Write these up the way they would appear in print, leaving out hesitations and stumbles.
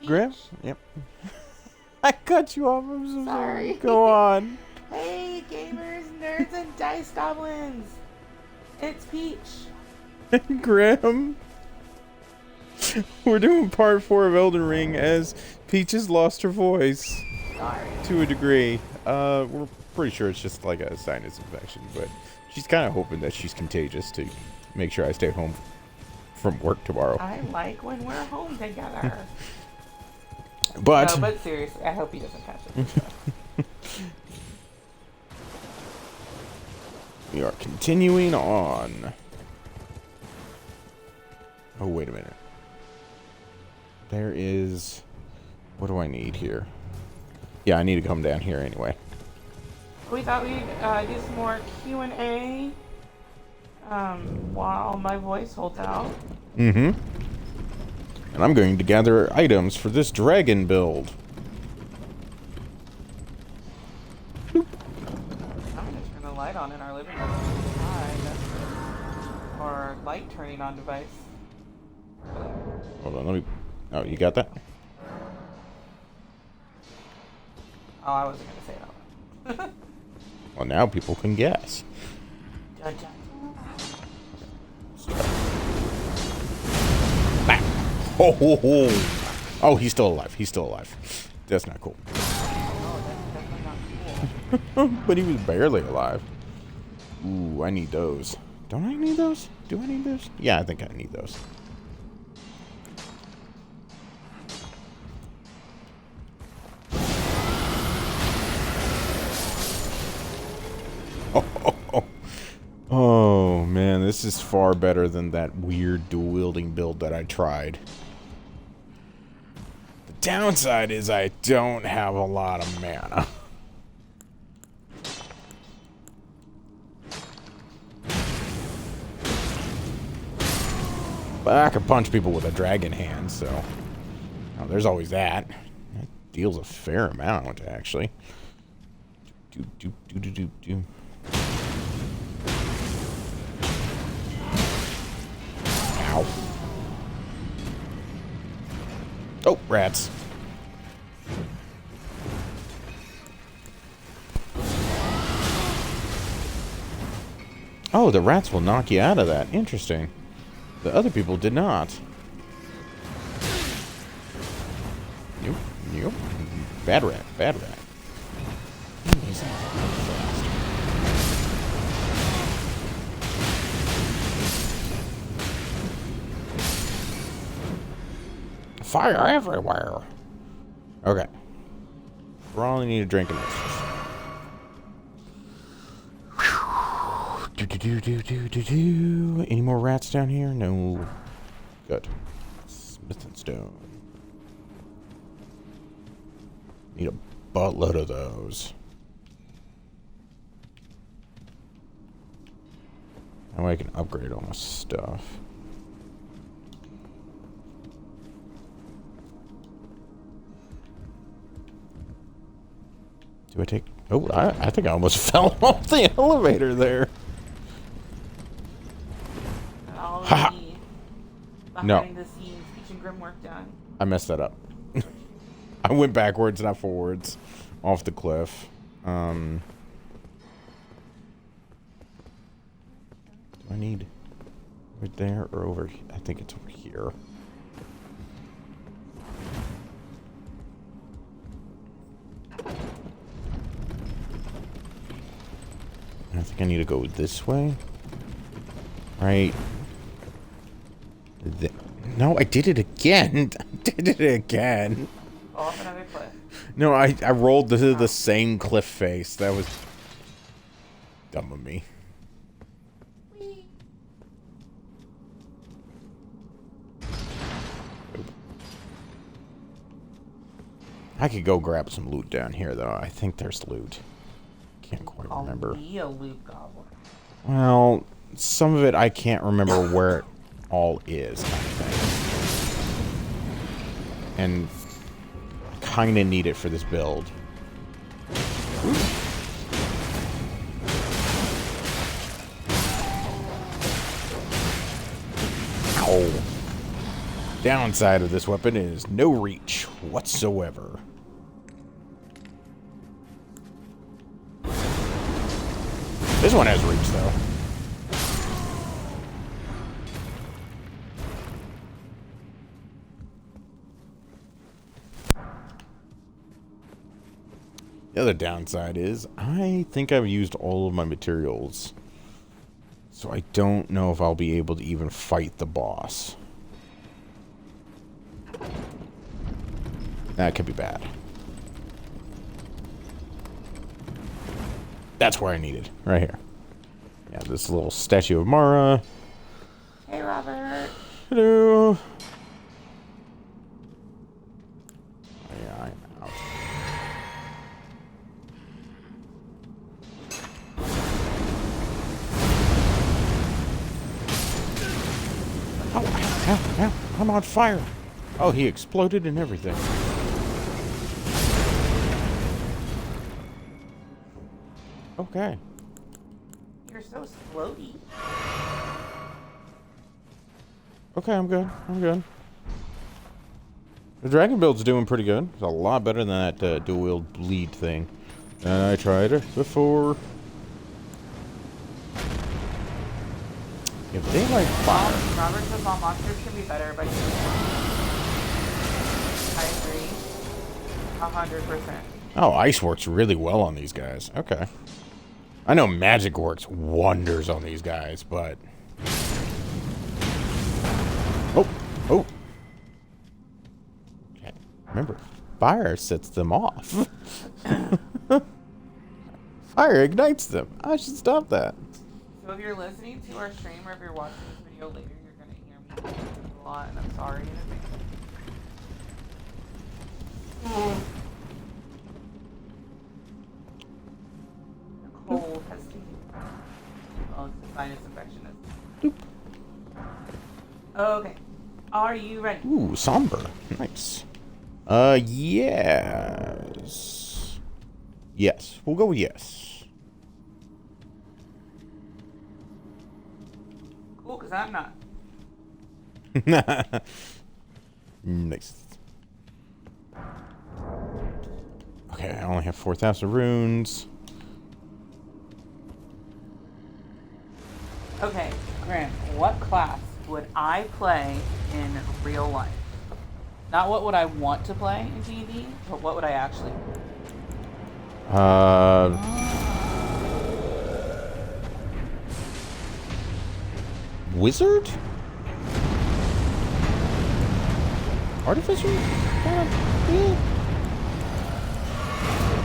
Grim? Yep. I cut you off. I'm so sorry. Sorry. Go on. Hey, gamers, nerds, and Dice Goblins! It's Peach. Grim. We're doing part 4 of Elden Ring as Peach has lost her voice. Sorry. To a degree. We're pretty sure it's just like a sinus infection, but she's kind of hoping that she's contagious to make sure I stay home from work tomorrow. I like when we're home together. But No, but seriously, I hope he doesn't catch it. we are continuing on. Oh, wait a minute. There is... What do I need here? Yeah, I need to come down here anyway. We thought we'd do some more Q&A while my voice holds out. Mm-hmm. And I'm going to gather items for this dragon build. I'm gonna turn the light on in our living room. Or light turning on device. Hold on, let me... Oh, you got that? Oh, I wasn't gonna say that. Well, now people can guess. Dun, dun. Bam. Oh, ho, ho. Oh, he's still alive. He's still alive. That's not cool. Oh, that's definitely not cool. But he was barely alive. Ooh, I need those. Don't I need those? Do I need those? Yeah, I think I need those. Oh, man, this is far better than that weird dual-wielding build that I tried. The downside is I don't have a lot of mana. But I can punch people with a dragon hand, so... Oh, there's always that. That deals a fair amount, actually. Do. Ow. Oh, rats. Oh, the rats will knock you out of that. Interesting. The other people did not. Nope. Bad rat. He's not fast. Fire everywhere. Okay. We only need a drink of this. Any more rats down here? No. Good. Smith and stone. Need a buttload of those. That way I can upgrade all my stuff. Do I take... Oh, I think I almost fell off the elevator there. All Ha! the No. behind the scenes PeachandGrim work done. I messed that up. I went backwards, not forwards. Off the cliff. Do I need... Right there or over... I think it's over here. I think I need to go this way. Right. No, I did it again. I did it again. Off another cliff. No, I rolled to the same cliff face. That was dumb of me. Whee. I could go grab some loot down here, though. I think there's loot. Can't quite remember. I'll be a loot goblin. Well, some of it I can't remember where it all is, kind of thing. And I kind of need it for this build. Ow. Downside of this weapon is no reach whatsoever. This one has reach, though. The other downside is I think I've used all of my materials. So I don't know if I'll be able to even fight the boss. That could be bad. That's where I need it. Right here. Yeah, this little statue of Mara. Hey, Robert. Hello. Yeah, I'm out. Ow, I'm on fire. Oh, he exploded and everything. Okay. You're so floaty. Okay, I'm good. The dragon build's doing pretty good. It's a lot better than that dual wield bleed thing. I tried it before. If they like fire. Robert says all monsters can be better, but I agree. 100%. Oh, ice works really well on these guys. Okay. I know magic works wonders on these guys, but... Oh. Okay. Remember, fire sets them off. Fire ignites them. I should stop that. So if you're listening to our stream or if you're watching this video later, you're going to hear me a lot, and I'm sorry in advance. Nicole has taken the sinus infection. Doop. Okay. Are you ready? Ooh, somber. Nice. Yes. Yes. We'll go with yes. Cool, because I'm not. Nice. Okay, I only have 4,000 runes. Okay, Grant, what class would I play in real life? Not what would I want to play in D&D, but what would I actually Wizard? Artificer? Yeah.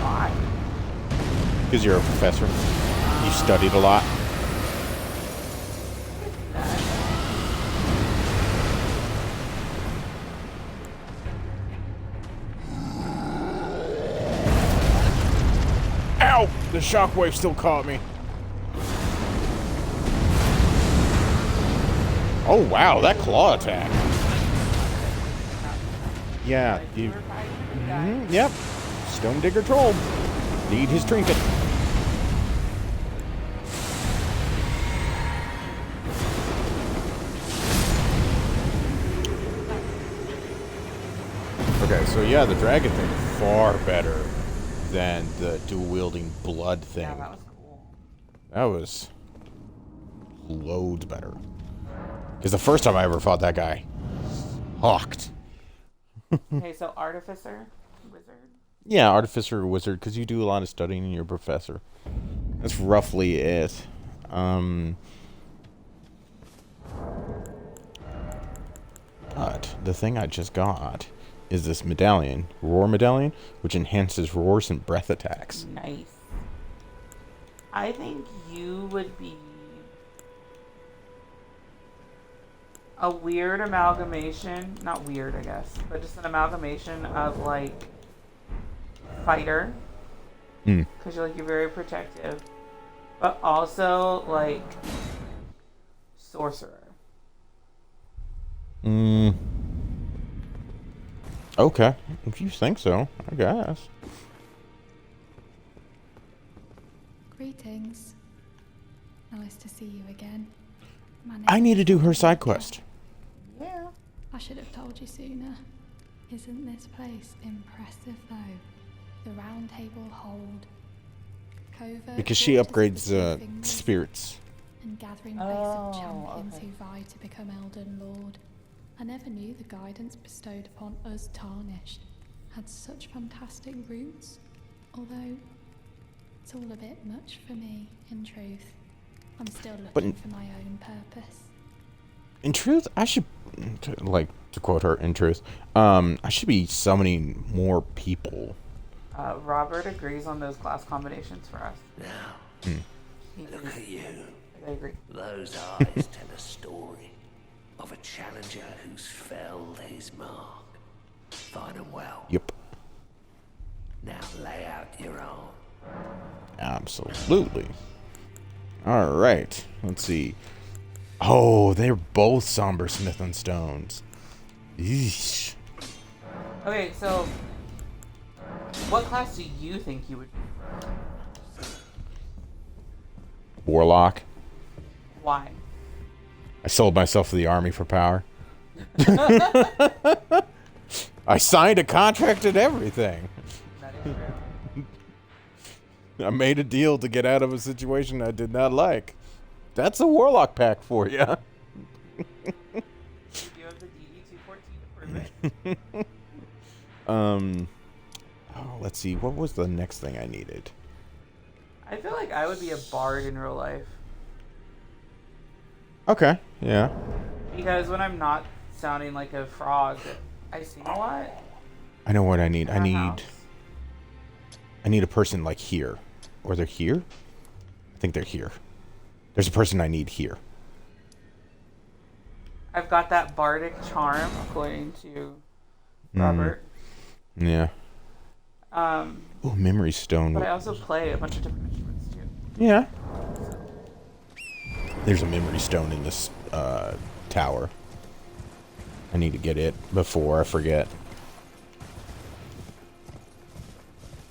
Why? Because you're a professor. You studied a lot. Ow! The shockwave still caught me. Oh wow, that claw attack. Yeah, you. Yep. Stone Digger Troll. Need his trinket. Okay, so yeah, the dragon thing far better than the dual wielding blood thing. Yeah, that was cool. That was loads better. Because the first time I ever fought that guy, hawked. Okay, so Artificer, Wizard. Yeah, Artificer or Wizard, because you do a lot of studying and you're a professor. That's roughly it. But the thing I just got is this medallion, Roar Medallion, which enhances roars and breath attacks. Nice. I think you would be a weird amalgamation, not weird I guess, but just an amalgamation of like fighter, because you're very protective, but also like sorcerer. Okay, if you think so, I guess. Greetings. Nice to see you again. I need to do her side quest. Yeah. I should have told you sooner. Isn't this place impressive though? The round table hold. Covert Because she quarters of the upgrades Two Fingers, spirits. and gathering place of Oh, champions okay. who vie to become Elden Lord. I never knew the guidance bestowed upon us tarnished had such fantastic roots, although it's all a bit much for me, in truth. I'm still looking for my own purpose. In truth, I should, like, to quote her, in truth, I should be summoning more people. Robert agrees on those class combinations for us. Now, look at you. I agree. Those eyes tell a story of a challenger who's felled his mark. Fine and well. Yep. Now lay out your arm. Absolutely. All right. Let's see. Oh, they're both somber smith and stones. Yeesh. Okay, so what class do you think you would be? Warlock. Why? I sold myself to the army for power. I signed a contract and everything. That is true. I made a deal to get out of a situation I did not like. That's a warlock pack for you. You have the DD-214 to prove it. Oh, let's see. What was the next thing I needed? I feel like I would be a bard in real life. Okay. Yeah. Because when I'm not sounding like a frog, I sing a lot. I know what I need. in our house. I need a person like here. Or they're here? I think they're here. There's a person I need here. I've got that bardic charm, according to Robert. Yeah. Oh, memory stone. But I also play a bunch of different instruments too. Yeah. There's a memory stone in this tower. I need to get it before I forget.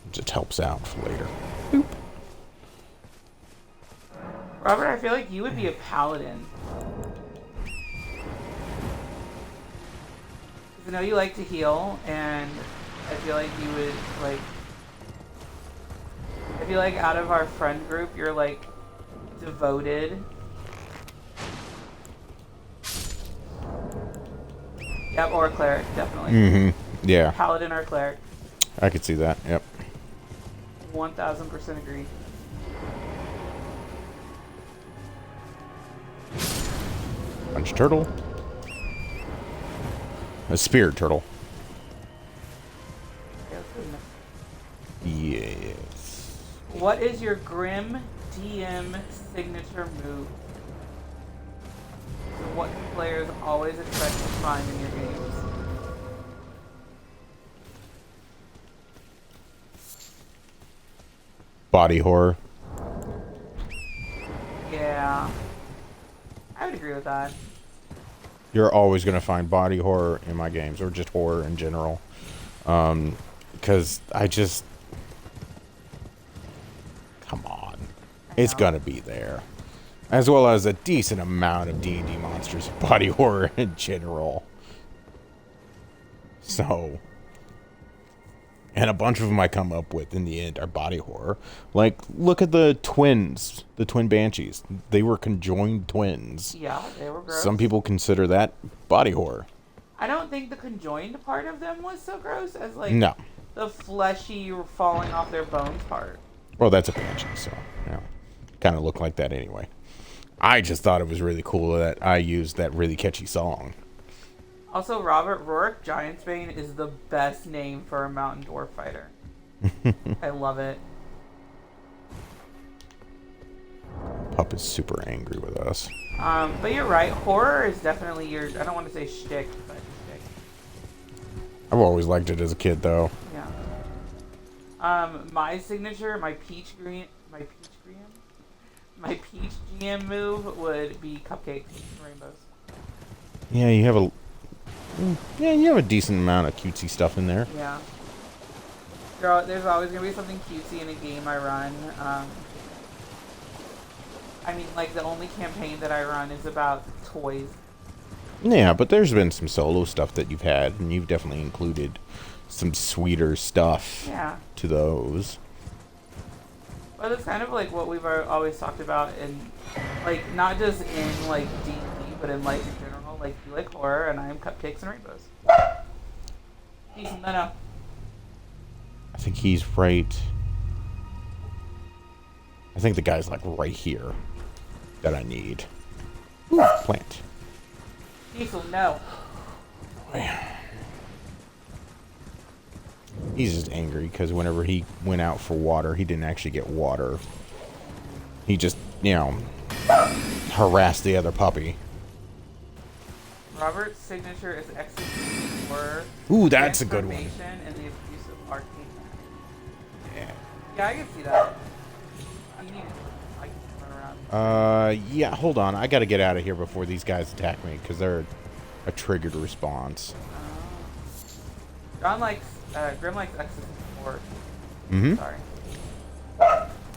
It just helps out for later. Boop. Robert, I feel like you would be a paladin. 'Cause I know you like to heal, and I feel like you would, like... I feel like out of our friend group, you're, like, devoted. Yep, or a cleric, definitely. Mm-hmm. Yeah. Paladin or cleric. I could see that. Yep. 1000% agree. Punch turtle. A spear turtle. Yeah, that's good enough. Yes. What is your Grim DM signature move? So what do players always expect to find in your games? Body horror. Yeah. I would agree with that. You're always going to find body horror in my games, or just horror in general. Because I just... Come on. It's going to be there. As well as a decent amount of D&D monsters and body horror in general. So... And a bunch of them I come up with in the end are body horror. Like, look at the twins. The twin banshees. They were conjoined twins. Yeah, they were gross. Some people consider that body horror. I don't think the conjoined part of them was so gross as, like, No. the fleshy falling off their bones part. Well, that's a banshee, so, you know, kind of look like that anyway. I just thought it was really cool that I used that really catchy song. Also, Robert Rourke, Giantsbane, is the best name for a mountain dwarf fighter. I love it. Pup is super angry with us. But you're right. Horror is definitely your... I don't want to say shtick, but shtick. I've always liked it as a kid, though. Yeah. My signature, my peach GM move would be cupcakes and rainbows. Yeah, you have a... Yeah, you have a decent amount of cutesy stuff in there. Yeah. There's always going to be something cutesy in a game I run. I mean, like, the only campaign that I run is about toys. Yeah, but there's been some solo stuff that you've had, and you've definitely included some sweeter stuff to those. But it's kind of like what we've always talked about in, like, not just in, like, D&D, but in life in general. Like, you like horror, and I am cupcakes and rainbows. No. I think he's right. I think the guy's, like, right here that I need. Ooh, plant. Diesel, no. He's just angry because whenever he went out for water, he didn't actually get water. He just, harassed the other puppy. Robert's signature is execution for ooh, that's a good one. And the abuse of arcade Yeah. Yeah, I can see that. I can run around. Yeah, hold on. I gotta get out of here before these guys attack me because they're a triggered response. Grim likes execution for. Mm-hmm. Sorry.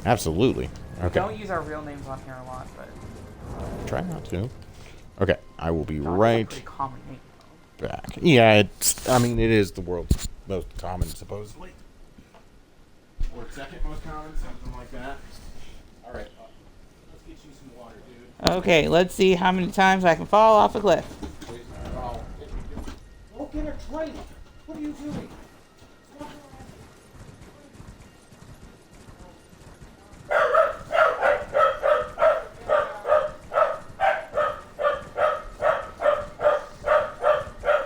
Absolutely. Okay. We don't use our real names on here a lot, but try not to. Okay, I will be John's right a pretty common name, though. back. Yeah, it is the world's most common, supposedly. Or second most common, something like that. Alright, let's get you some water, dude. Okay, let's see how many times I can fall off a cliff. Go get a drink! What are you doing?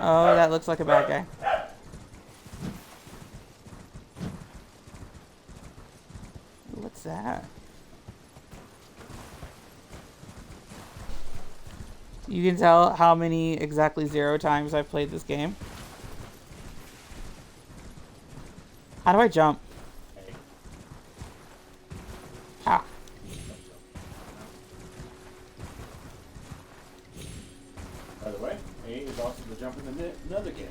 Oh, that looks like a bad guy. What's that? You can tell how many exactly 0 times I've played this game. How do I jump? Ah. By the way, A is also the jump in another game.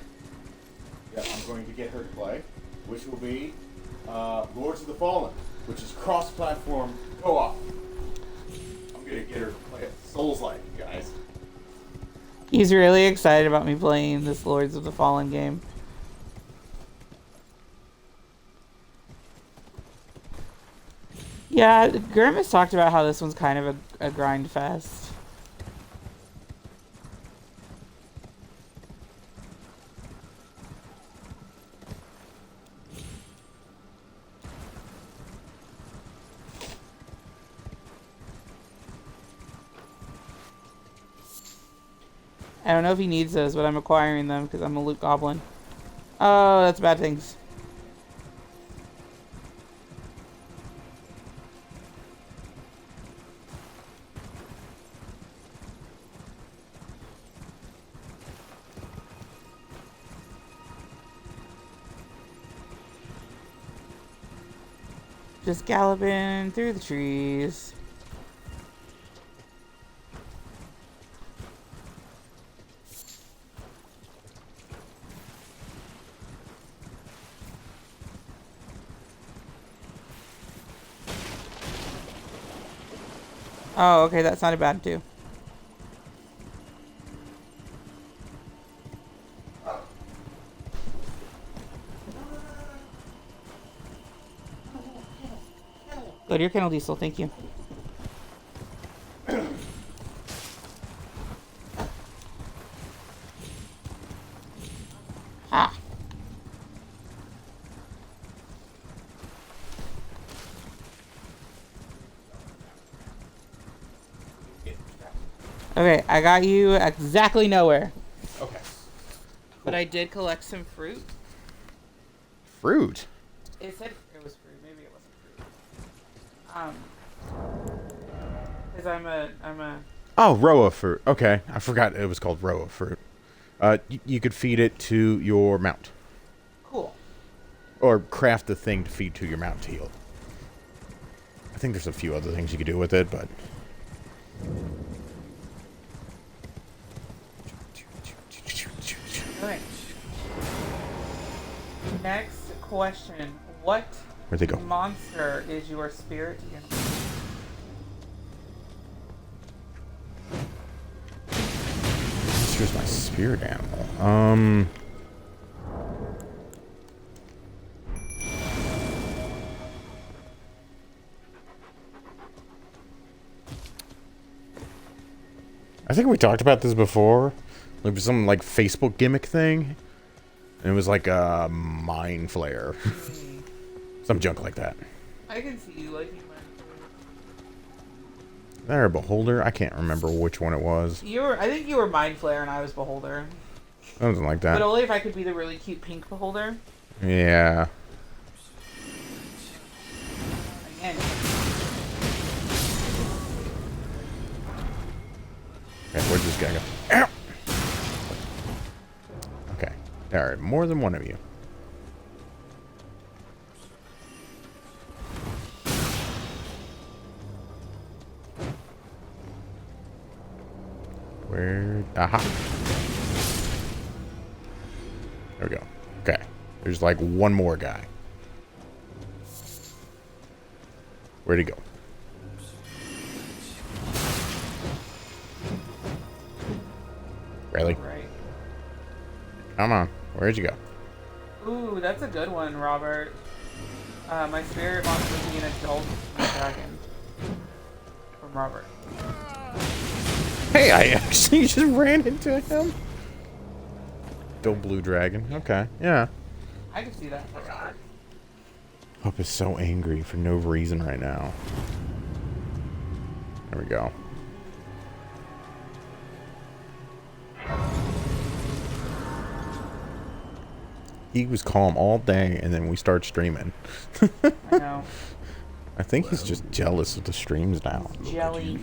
Yeah, I'm going to get her to play, which will be Lords of the Fallen, which is cross-platform co-op. I'm going to get her to play it. Souls-like, guys. He's really excited about me playing this Lords of the Fallen game. Yeah, Grim has talked about how this one's kind of a grind fest. I don't know if he needs those, but I'm acquiring them because I'm a loot goblin. Oh, that's bad things. Just galloping through the trees. Oh, okay, that sounded bad too. Go to your kennel, Diesel, thank you. Ah. Okay, I got you exactly nowhere. Okay. But I did collect some fruit. Fruit? It said it was fruit. Maybe it wasn't fruit. Because I'm a... Oh, Roa fruit. Okay, I forgot it was called Roa fruit. You could feed it to your mount. Cool. Or craft the thing to feed to your mount to heal. I think there's a few other things you could do with it, but... Okay. Next question. What Where'd they go? monster is your spirit animal? Here's my spirit animal. I think we talked about this before. It was some like Facebook gimmick thing. And it was like a mind flare. Some junk like that. I can see you liking mine. There, Beholder. I can't remember which one it was. I think you were Mind Flare and I was Beholder. Something like that. But only if I could be the really cute pink Beholder. Yeah. Again. Okay, where'd this guy go? Ow! Okay. There are more than one of you. Where? Aha. There we go. Okay. There's like one more guy. Where'd he go? Really? Right. Come on. Where'd you go? Ooh, that's a good one, Robert. My spirit wants to be an adult dragon. From Robert. Hey, I actually just ran into him. Adult blue dragon. Okay. Yeah. I can see that for Robert. Pup is so angry for no reason right now. There we go. He was calm all day, and then we start streaming. I know. I think he's just jealous of the streams now. Jelly.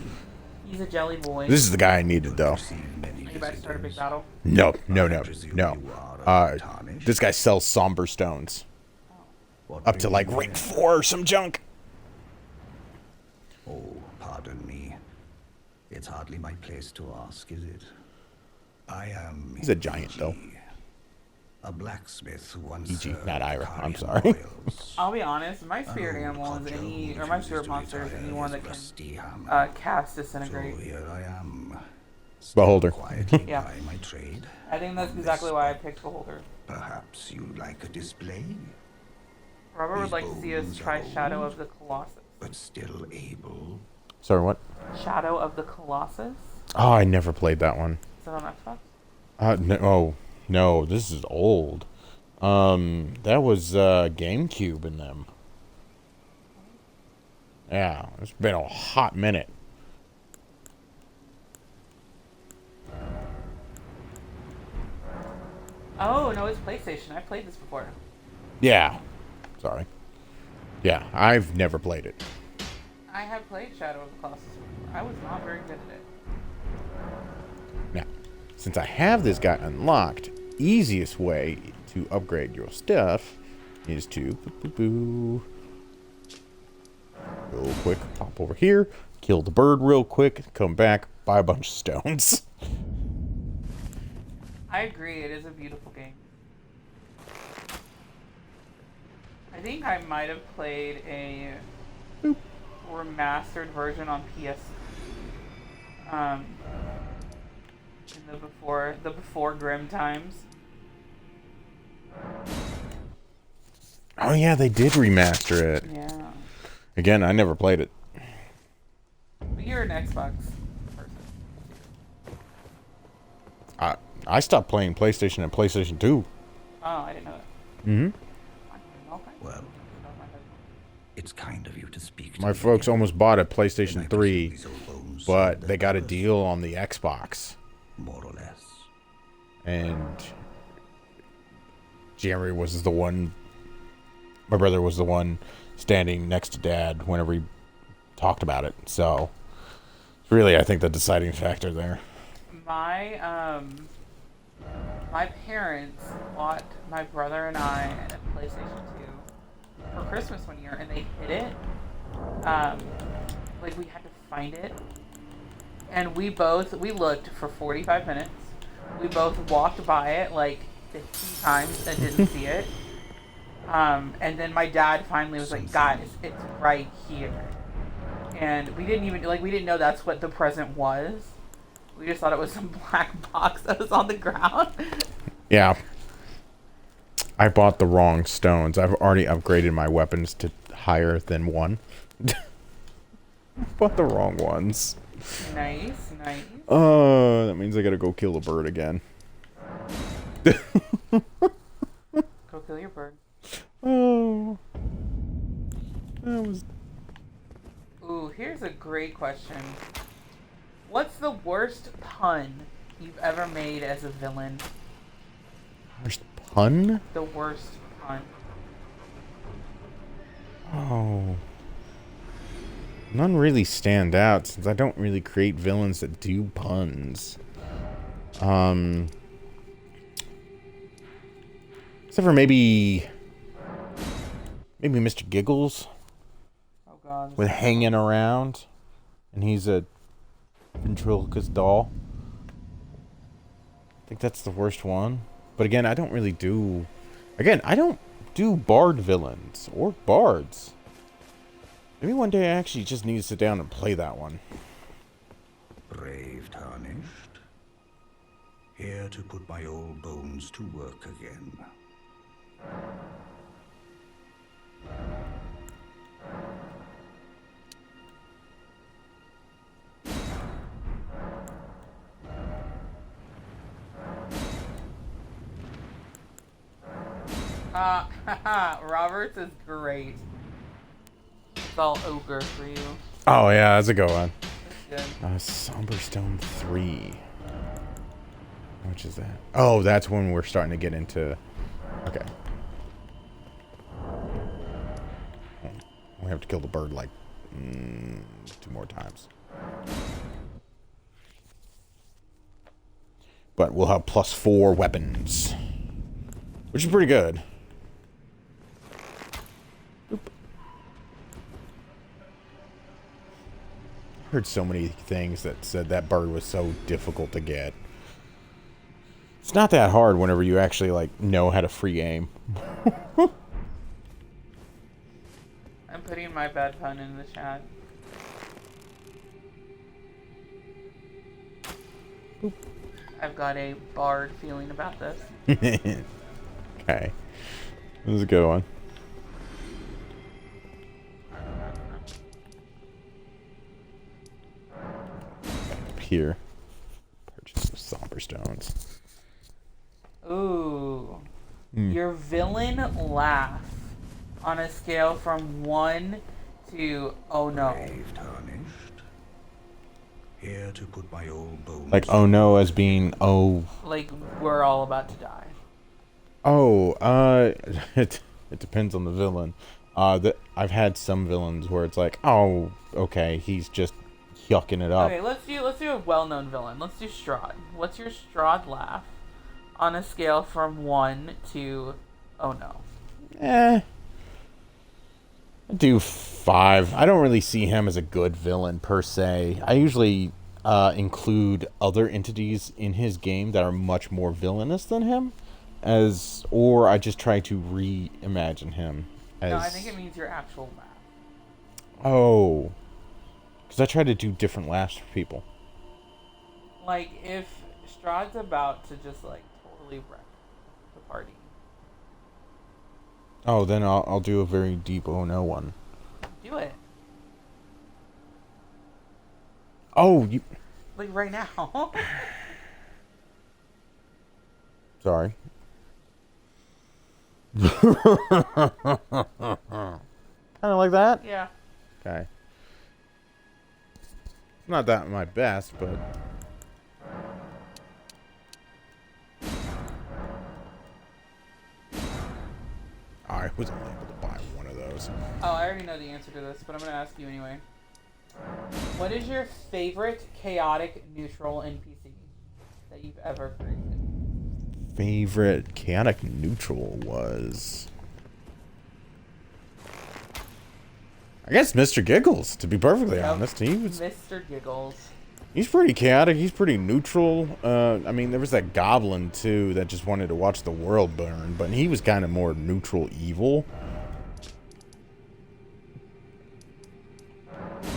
He's a jelly boy. This is the guy I needed, though. Are you about to start a big battle? No. This guy sells somber stones. Up to like rank 4 or some junk. Oh, pardon me. It's hardly my place to ask, is it? I am... He's a giant, though. A blacksmith who once E.G., not Ira. I'm Karian sorry. royals. I'll be honest, my spirit animal is any, or my spirit monster is anyone that can cast Disintegrate. So here I am. Beholder. Quietly Yeah. by my trade. I think that's exactly why I picked Beholder. Perhaps you'd like a display, Robert would like to see us try Shadow of the Colossus. but still able. Sorry, what? Shadow of the Colossus? Oh, I never played that one. Is that on Xbox? No, this is old. That was GameCube in them. Yeah, it's been a hot minute. Oh, no, it's PlayStation. I played this before. Yeah. Sorry. Yeah, I've never played it. I have played Shadow of the Colossus before. I was not very good at it. Now, since I have this guy unlocked, easiest way to upgrade your stuff is to go quick, pop over here, kill the bird real quick, come back, buy a bunch of stones. I agree, it is a beautiful game. I think I might have played a remastered version on PS. In the before Grim times. Oh yeah, they did remaster it. Yeah. Again, I never played it. But you're an Xbox person. I stopped playing PlayStation and PlayStation 2. Oh, I didn't know that. Mm-hmm. Okay. Well, it's kind of you to speak to My me. folks almost bought a And I PlayStation presume 3, these old bones but sold they got a their deal on the Xbox. more or less. And Jeremy was the one, my brother was the one standing next to Dad whenever he talked about it. So, really, I think the deciding factor there. My parents bought my brother and I a PlayStation 2 for Christmas one year, and they hid it. Like, we had to find it. And we looked for 45 minutes. We both walked by it like 15 times and didn't see it. And then my dad finally was like, guys, it's right here. And we didn't know that's what the present was. We just thought it was some black box that was on the ground. Yeah. I bought the wrong stones. I've already upgraded my weapons to higher than 1. Bought the wrong ones. Nice, nice. Oh, that means I gotta go kill a bird again. Go kill your bird. Oh. That was... Ooh, here's a great question. What's the worst pun you've ever made as a villain? Worst pun? The worst pun. Oh. None really stand out since I don't really create villains that do puns. Except for maybe Mr. Giggles Oh god. with hanging around, and he's a ventriloquist doll. I think that's the worst one. But again, I don't do bard villains or bards. Maybe one day I actually just need to sit down and play that one. Brave tarnished. Here to put my old bones to work again. Roberts is great. It's all ogre for you. Oh yeah, that's a good one. That's good. Somber Stone 3. Which is that? Oh, that's when we're starting to get into... Okay. We have to kill the bird like 2 more times. But we'll have +4 weapons. Which is pretty good. Oop. I heard so many things that said that bird was so difficult to get. It's not that hard whenever you actually, like, know how to free aim. I'm putting my bad pun in the chat. Boop. I've got a bard feeling about this. Okay. This is a good one. Up here. Purchase the somber stones. Ooh. Your villain laugh on a scale from 1 to oh no. Brave tarnished. Here to put my old bones. Like, oh no, as being, oh. Like we're all about to die. Oh, it depends on the villain. I've had some villains where it's like, oh, okay, he's just yucking it up. Okay, let's do a well-known villain. Let's do Strahd. What's your Strahd laugh on a scale from 1 to oh no? I do 5. I don't really see him as a good villain per se. I usually include other entities in his game that are much more villainous than him, or I just try to reimagine him as. No, I think it means your actual laugh. Oh, because I try to do different laughs for people. Like if Strahd's about to just like totally wreck the party. Oh, then I'll do a very deep oh no one. Do it. Oh, you. Like right now. Sorry. Kind of like that? Yeah. Okay. Not that my best, but... I was only able to buy one of those. Oh, I already know the answer to this, but I'm gonna ask you anyway. What is your favorite chaotic neutral NPC that you've ever created? Favorite chaotic neutral was... I guess Mr. Giggles, to be perfectly honest. He was... Mr. Giggles. He's pretty chaotic. He's pretty neutral. I mean, there was that goblin, too, that just wanted to watch the world burn. But he was kind of more neutral evil.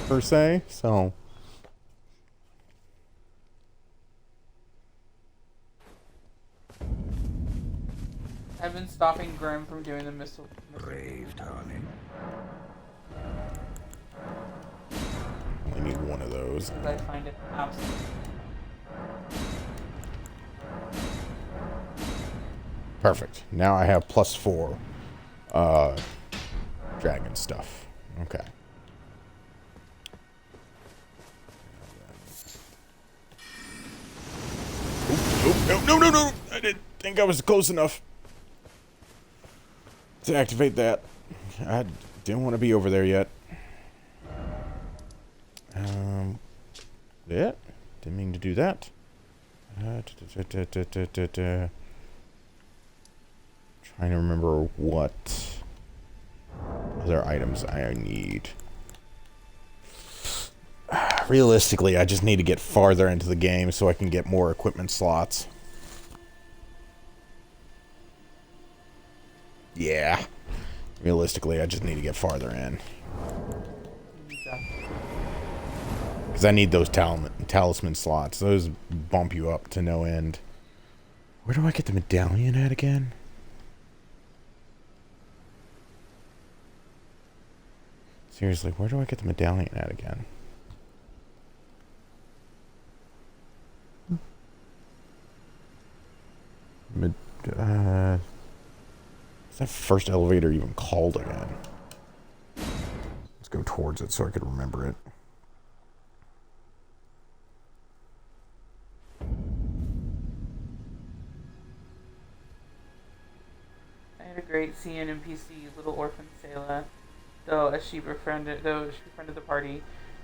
Per se. So. I've been stopping Grim from doing the missile. Brave Tony. Only need one of those. Because I find it absolutely. Perfect. Now I have +4 dragon stuff. Okay. Oop, no. I didn't think I was close enough to activate that. I didn't want to be over there yet. Yeah. Didn't mean to do that. Trying to remember what other items I need. Realistically, I just need to get farther into the game so I can get more equipment slots. Yeah. Realistically, I just need to get farther in. Because I need those talisman slots. Those bump you up to no end. Where do I get the medallion at again? Seriously, where do I get the medallion at again? What's that first elevator even called again? Let's go towards it so I can remember it. I had a great seeing NPC, little orphan Sayla. Though she befriended the party,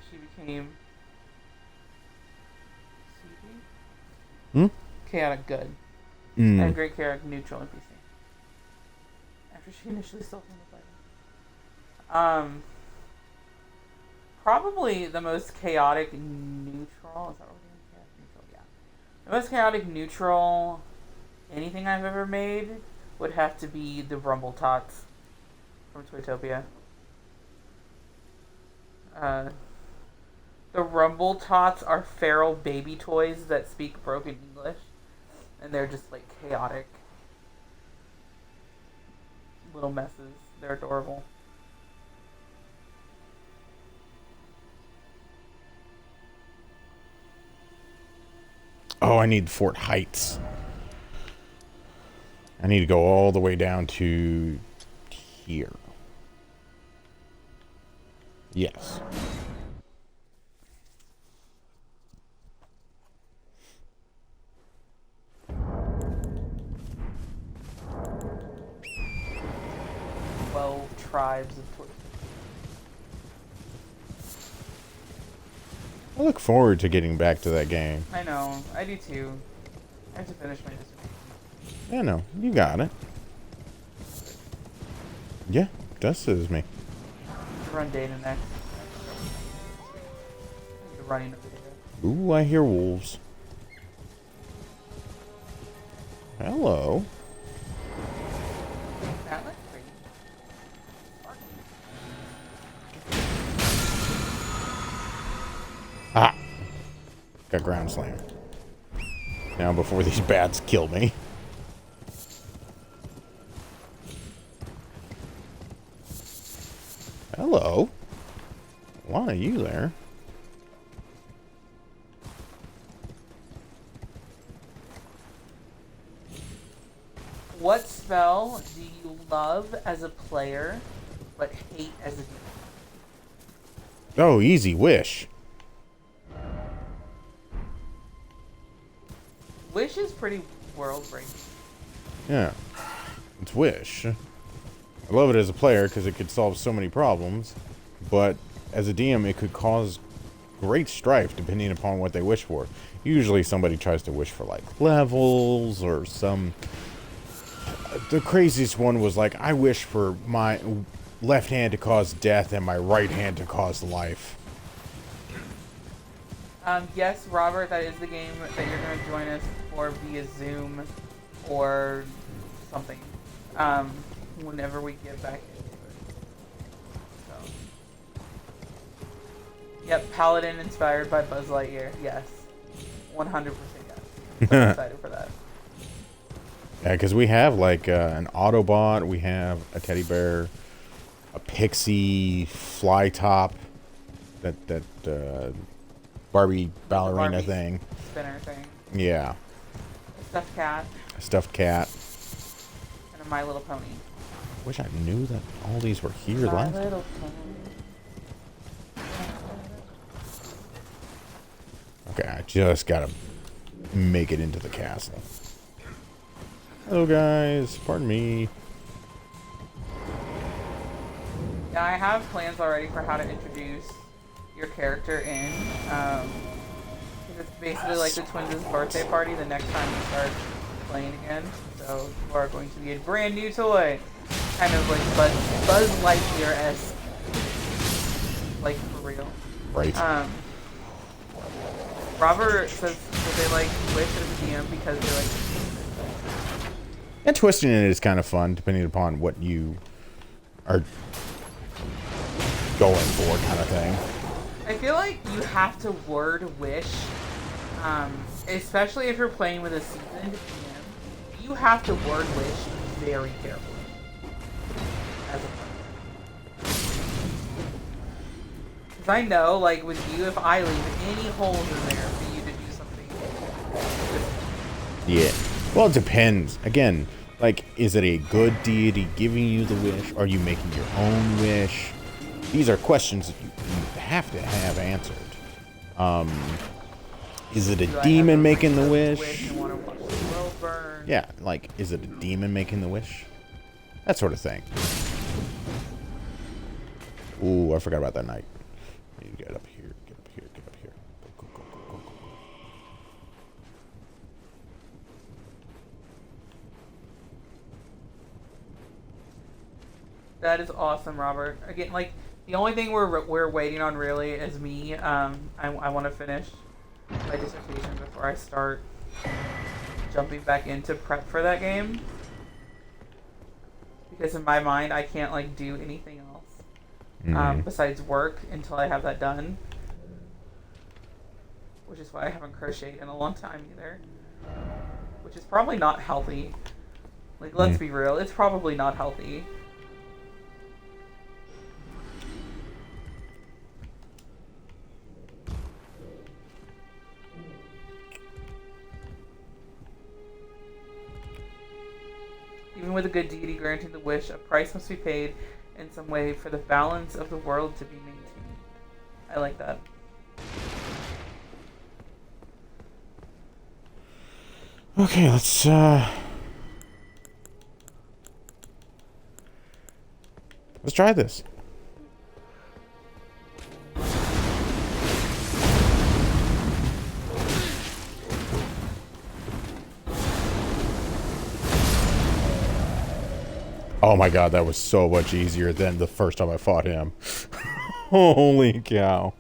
she became chaotic good. And a great chaotic neutral NPC. After she initially stole from the party. Probably the most chaotic neutral. Is that what we're doing? Chaotic neutral, yeah. The most chaotic neutral anything I've ever made would have to be the Rumble Tots from Toytopia. The Rumble Tots are feral baby toys that speak broken English, and they're just like chaotic little messes. They're adorable. Oh, I need Fort Heights. I need to go all the way down to here. Yes. Tribes of torture. I look forward to getting back to that game. I know, I do too. I have to finish my dissertation. Yeah, no, you got it. Yeah, Dust is me. Run data next. Running of data. Ooh, I hear wolves. Hello. That looks pretty. Ah! Got ground slam. Now before these bats kill me. Hello. A lot of you there. What spell do you love as a player, but hate as a DM? Oh, easy. Wish. Wish is pretty world breaking. Yeah. It's Wish. I love it as a player because it could solve so many problems, but as a DM it could cause great strife depending upon what they wish for. Usually somebody tries to wish for like levels or some... The craziest one was like, I wish for my left hand to cause death and my right hand to cause life. Yes, Robert, that is the game that you're going to join us for via Zoom or something. Whenever we get back into it. So. Yep, Paladin inspired by Buzz Lightyear. Yes. 100% yes. I'm excited for that. Yeah, because we have like an Autobot, we have a teddy bear, a pixie fly top, that Barbie ballerina Barbie thing. Spinner thing. Yeah, A stuffed cat. a stuffed cat. And a My Little Pony. Wish I knew that all these were here My last. Little Pony. Okay, I just gotta make it into the castle. Hello, guys. Pardon me. Yeah, I have plans already for how to introduce your character in. 'Cause it's basically like the twins' birthday party the next time we start playing again. So you are going to be a brand new toy. Kind of like Buzz Lightyear-esque. Like, for real. Right. Robert says that they like Wish as a DM because they're like... And twisting it is kind of fun, depending upon what you are going for, kind of thing. I feel like you have to word wish, especially if you're playing with a seasoned DM. You have to word wish very carefully. As a Because I know, like with you, if I leave any holes in there for you to do something, Yeah. Well, it depends. Again, like, is it a good deity giving you the wish? Are you making your own wish? These are questions that you have to have answered. Is it a do I demon have to making the bring wish? and want to watch the world burn? Yeah, like, is it a demon making the wish? That sort of thing. Ooh, I forgot about that night. You get up here, get up here, get up here. Go, go, go, go, go, go. That is awesome, Robert. Again, like the only thing we're waiting on really is me. I want to finish my dissertation before I start jumping back into prep for that game. Because in my mind, I can't like do anything else besides work until I have that done. Which is why I haven't crocheted in a long time either. Which is probably not healthy. Like, let's be real, it's probably not healthy. Even with a good deity granting the wish, a price must be paid in some way for the balance of the world to be maintained. I like that. Okay, let's try this. Oh my god, that was so much easier than the first time I fought him. Holy cow.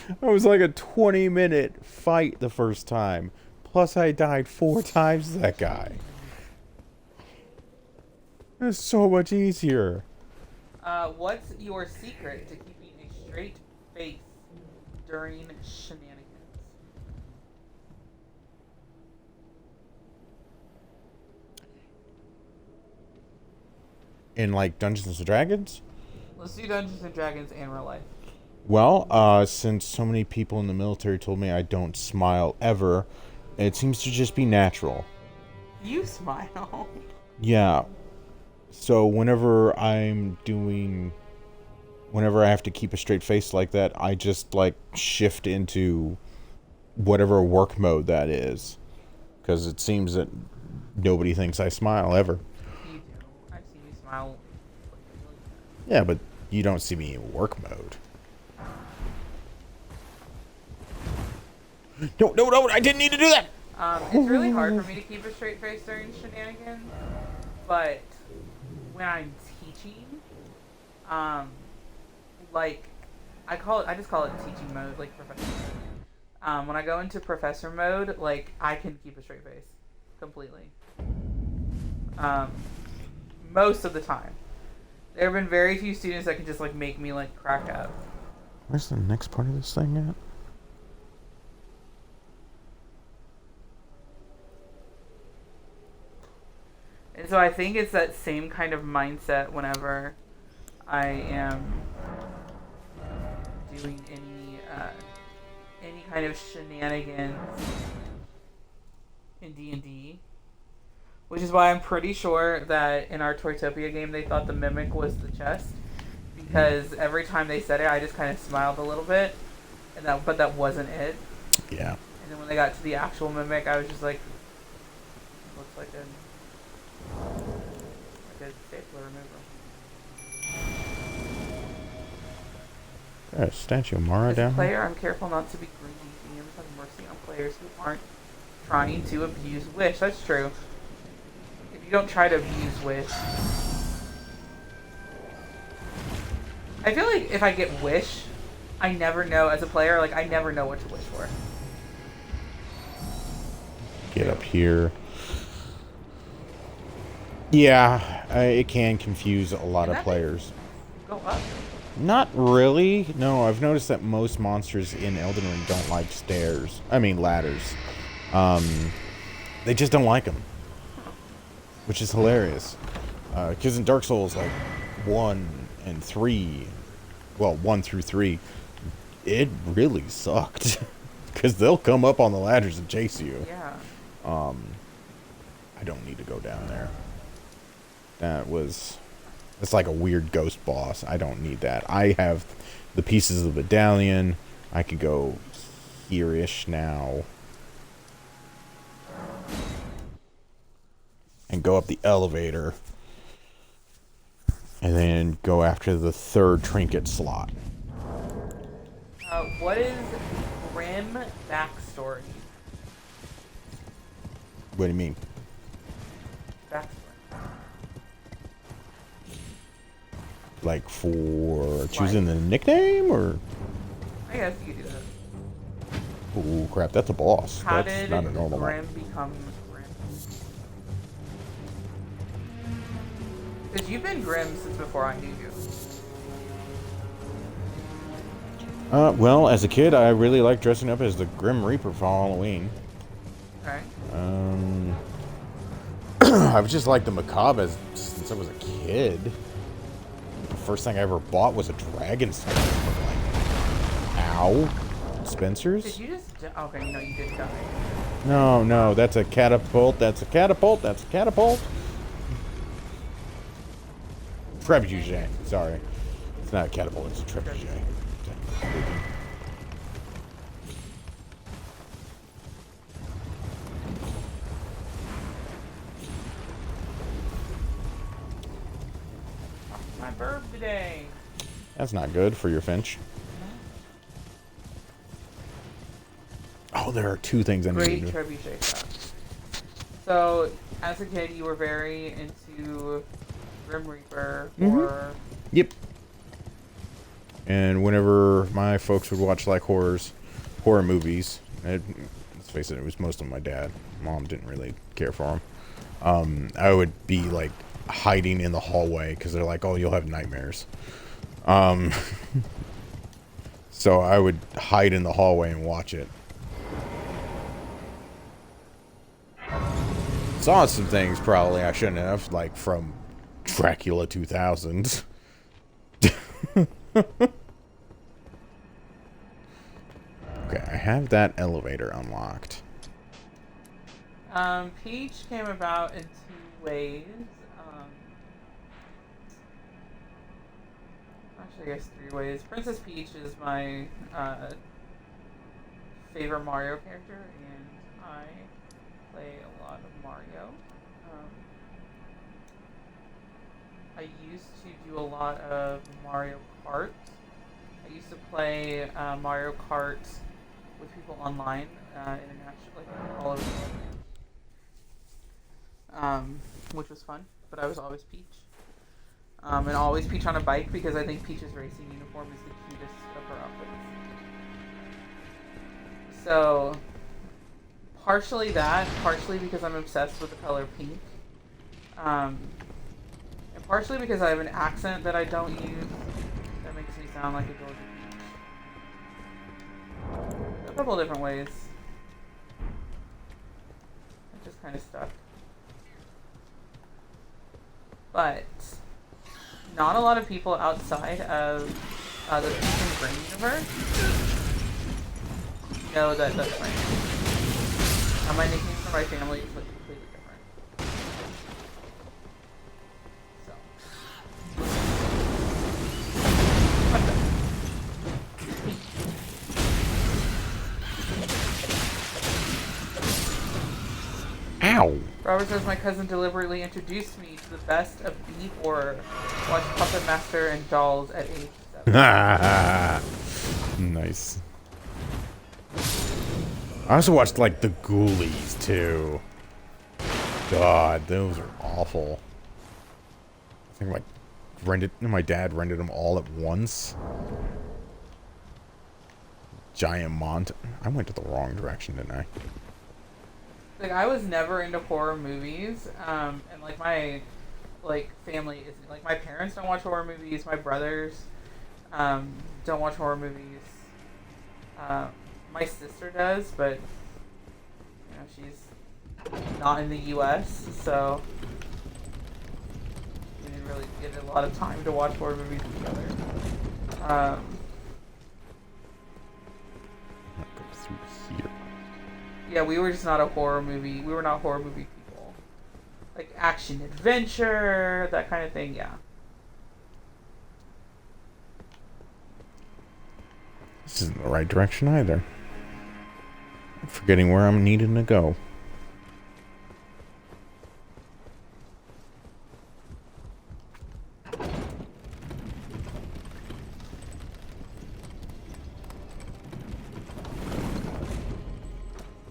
It was like a 20-minute fight the first time. Plus I died 4 times to that guy. It's so much easier. What's your secret to keeping a straight face during shenanigans? In like Dungeons and Dragons? Let's do Dungeons and Dragons and real life. Well, since so many people in the military told me I don't smile ever, it seems to just be natural. You smile. Yeah. So whenever I have to keep a straight face like that, I just like shift into whatever work mode that is. Because it seems that nobody thinks I smile ever. You do. I've seen you smile. Yeah, but you don't see me in work mode. No, I didn't need to do that! It's really hard for me to keep a straight face during shenanigans, but when I'm teaching, like, I just call it teaching mode, like professor mode. When I go into professor mode, like, I can keep a straight face completely. Most of the time. There have been very few students that can just, like, make me, like, crack up. Where's the next part of this thing at? And so I think it's that same kind of mindset whenever I am doing any kind of shenanigans in D&D. Which is why I'm pretty sure that in our Toytopia game they thought the mimic was the chest. Because every time they said it, I just kind of smiled a little bit. But that wasn't it. Yeah. And then when they got to the actual mimic, I was just like, looks like a stapler remover. A statue of Mara As a down here. player, I'm careful not to be greedy. DMs have mercy on players who aren't trying to abuse Wish. That's true. If you don't try to abuse Wish, I feel like if I get Wish, I never know as a player. Like I never know what to wish for. Get up here. Yeah, it can confuse a lot of players. Go up. Not really. No, I've noticed that most monsters in Elden Ring don't like stairs. I mean ladders. They just don't like them, which is hilarious. Because in Dark Souls, like 1 and 3, well, 1 through 3, it really sucked. Because they'll come up on the ladders and chase you. Yeah. I don't need to go down there. It's like a weird ghost boss. I don't need that. I have the pieces of the medallion. I could go here-ish now. And go up the elevator. And then go after the 3rd trinket slot. What is Grim backstory? What do you mean? Backstory. Like for choosing the nickname, or? I guess you could do that. Ooh, crap! That's a boss. How That's did not a normal Grim one. become Grim? Because you've been Grim since before I knew you. Well, as a kid, I really liked dressing up as the Grim Reaper for Halloween. Okay. I've just liked the macabre since I was a kid. The first thing I ever bought was a dragon stone for like, ow, Spencer's. Did you just? Okay, no, you didn't die. No, that's a catapult. That's a catapult. That's a catapult. Trebuchet. Sorry, it's not a catapult. It's a trebuchet. My birthday. That's not good for your Finch. Oh, there are 2 things I need Great to do. trebuchet stuff. So, as a kid, you were very into Grim Reaper or... Yep. And whenever my folks would watch like horror movies, let's face it, it was most of my dad. Mom didn't really care for them. I would be like hiding in the hallway because they're like, "Oh, you'll have nightmares." So I would hide in the hallway and watch it. Saw some things probably I shouldn't have, like from Dracula 2000. Okay, I have that elevator unlocked. Peach came about in 2 ways. Actually, I guess 3 ways. Princess Peach is my favorite Mario character, and I play a lot of Mario. I used to do a lot of Mario Kart. I used to play Mario Kart with people online, internationally, like all over the world. Which was fun, but I was always Peach. And always Peach on a bike because I think Peach's racing uniform is the cutest of her outfits. So, partially that, partially because I'm obsessed with the color pink. And partially because I have an accent that I don't use that makes me sound like a Georgia Peach. A couple different ways. It just kind of stuck. but not a lot of people outside of the PeachandGrim universe know that that's my name. My nickname for my family is like completely different. So. Ow! Robert says my cousin deliberately introduced me to the best of B horror. Watched Puppet Master and Dolls at age 7. Nice. I also watched like the Ghoulies too. God, those are awful. I think my dad rented them all at once. Giant Mont. I went to the wrong direction, didn't I? Like, I was never into horror movies, and like my family isn't. Like, my parents don't watch horror movies. My brothers don't watch horror movies. My sister does, but you know, she's not in the U.S., so we didn't really get a lot of time to watch horror movies together. Go through here. Yeah, we were just not a horror movie. We were not horror movie people. Like action adventure, that kind of thing, yeah. This isn't the right direction either. I'm forgetting where I'm needing to go.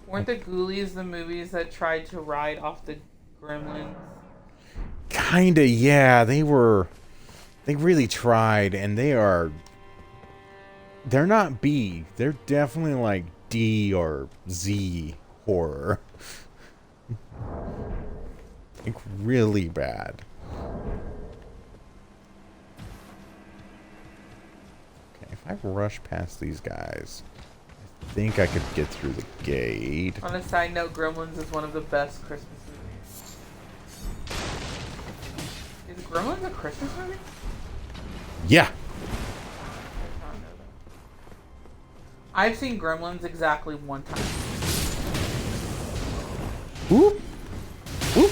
Weren't the Ghoulies the movies that tried to ride off the gremlins? Kinda, yeah. They really tried, and they're not B. They're definitely like D or Z horror. Like, really bad. Okay, if I rush past these guys, I think I could get through the gate. On a side note, Gremlins is one of the best Christmas movies. Is Gremlins a Christmas movie? Yeah. I did not know that. I've seen Gremlins exactly one time. Whoop. Whoop.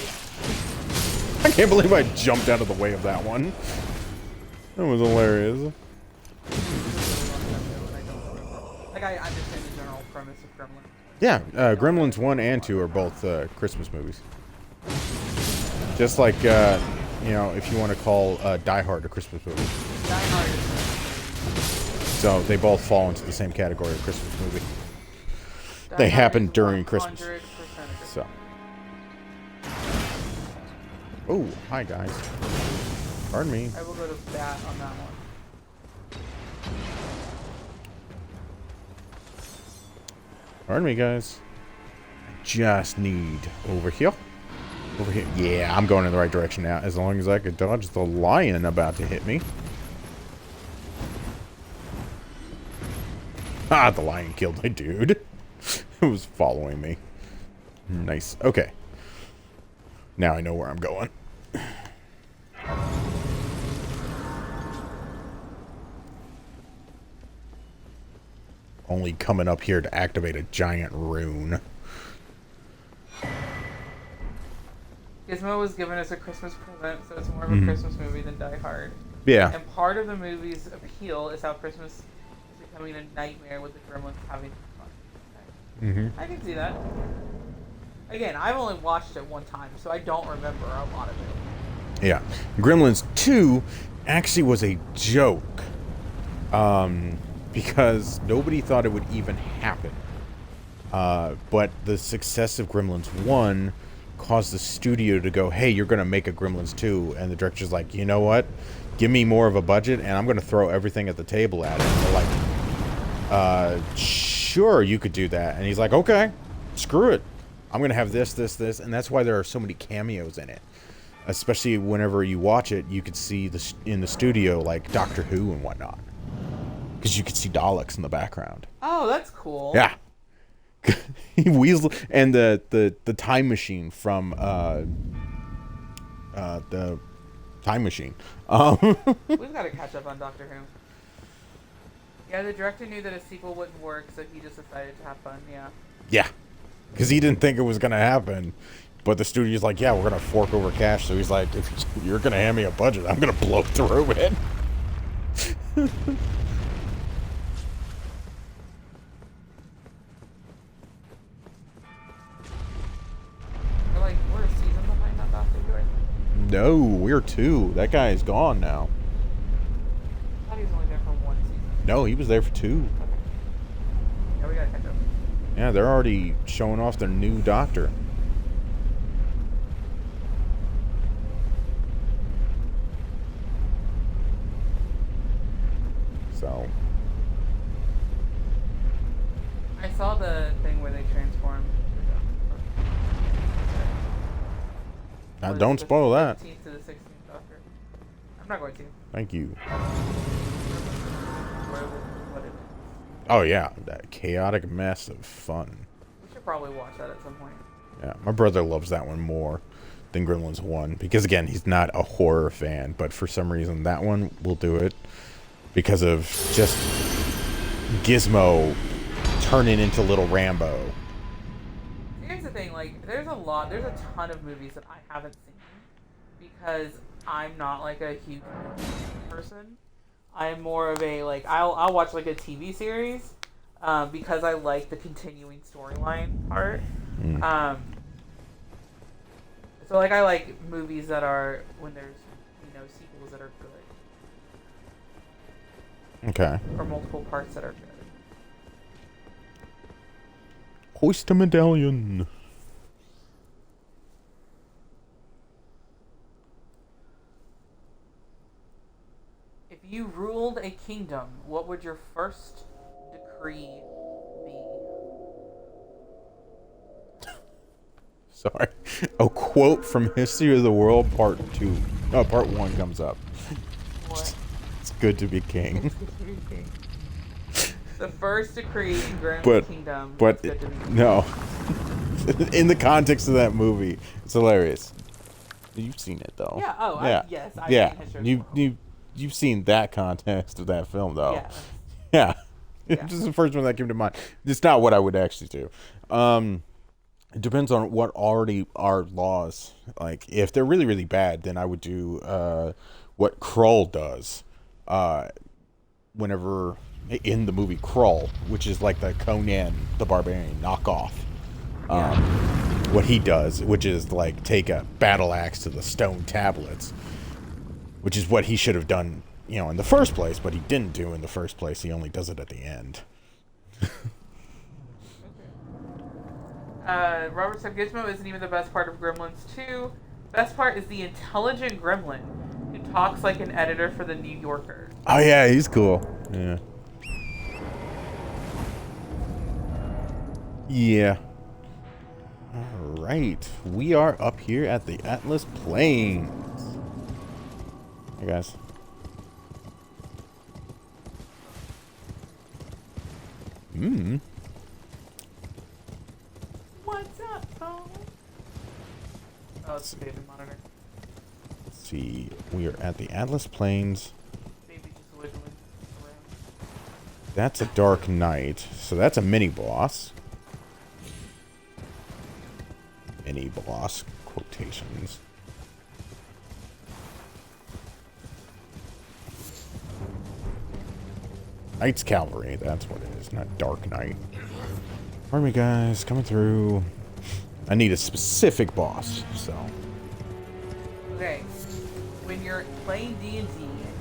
I can't believe I jumped out of the way of that one. That was hilarious. Like, I understand the general premise of Gremlins. Yeah, Gremlins 1 and 2 are both Christmas movies. Just like, you know, if you want to call Die Hard a Christmas movie. Die Hard is So they both fall into the same category of Christmas movie. Die They Hard happen is during Christmas. 100% a Christmas. So. Oh, hi guys. Pardon me. I will go to bat on that one. Pardon me, guys. I just need over here. Over here. Yeah, I'm going in the right direction now. As long as I could dodge the lion about to hit me. Ah, the lion killed my dude. It was following me. Nice. Okay. Now I know where I'm going. Only coming up here to activate a giant rune. Gizmo was given us a Christmas present, so it's more of a Christmas movie than Die Hard. Yeah. And part of the movie's appeal is how Christmas is becoming a nightmare with the gremlins having fun. Okay. I can see that. Again, I've only watched it one time, so I don't remember a lot of it. Yeah. Gremlins 2 actually was a joke. Because nobody thought it would even happen. But the success of Gremlins 1 caused the studio to go, hey, you're going to make a Gremlins 2. And the director's like, you know what? Give me more of a budget, and I'm going to throw everything at the table at it. And they're like, sure, you could do that. And he's like, okay, screw it. I'm going to have this, this, this. And that's why there are so many cameos in it. Especially whenever you watch it, you could see in the studio, like, Doctor Who and whatnot. Because you could see Daleks in the background. Oh, that's cool. Yeah. Weasel and the time machine from the time machine. We've got to catch up on Doctor Who. Yeah, the director knew that a sequel wouldn't work, so he just decided to have fun. Yeah. Yeah, because he didn't think it was gonna happen, but the studio's like, yeah, we're gonna fork over cash. So he's like, if you're gonna hand me a budget, I'm gonna blow through it. We're like, we're a season behind on Doctor Who. I think. No, we're 2. That guy's gone now. I thought he was only there for 1 season. No, he was there for 2. Yeah, we gotta catch up. Yeah, they're already showing off their new doctor. So. I saw the thing where they transform. Now, don't spoil that. 15th to the 16th Doctor. I'm not going to. Thank you. What it is. Oh yeah, that chaotic mess of fun. We should probably watch that at some point. Yeah, my brother loves that one more than Gremlins 1 because again, he's not a horror fan, but for some reason that one will do it because of just Gizmo turning into little Rambo. Here's the thing, like, there's a ton of movies that I haven't seen because I'm not like a huge movie person. I'm more of a, like, I'll watch like a TV series because I like the continuing storyline part. So like I like movies that are when there's sequels that are good. Okay. Or multiple parts that are good. Hoist a medallion. If you ruled a kingdom, what would your first decree be? Sorry. A quote from History of the World Part 1 comes up. What? It's good to be king. The first decree in Grimm's kingdom. But is good to be king. no. In the context of that movie, it's hilarious. You've seen it though. Yeah. Oh, yeah. Yes. I've Yeah. seen History of the World. You've seen that context of that film though. Yeah. Yeah. Yeah. This is the first one that came to mind. It's not what I would actually do. It depends on what already are laws. Like, if they're really, really bad, then I would do what Krull does. Whenever in the movie Krull, which is like the Conan the Barbarian knockoff. What he does, which is like take a battle axe to the stone tablets, which is what he should have done, in the first place, but he didn't do in the first place. He only does it at the end. Robert said Gizmo isn't even the best part of Gremlins 2. Best part is the intelligent gremlin who talks like an editor for the New Yorker. Oh yeah, he's cool. Yeah. Yeah. All right, we are up here at the Atlas Plains. Hey guys. What's up, phone? Oh, it's the baby monitor. Let's see. We are at the Atlas Plains. Baby just wiggling around. That's a Dark Knight, so that's a mini boss. Mini boss quotations. Knight's Cavalry, that's what it is, not Dark Knight. Pardon me, guys, coming through. I need a specific boss, so. Okay, when you're playing D&D and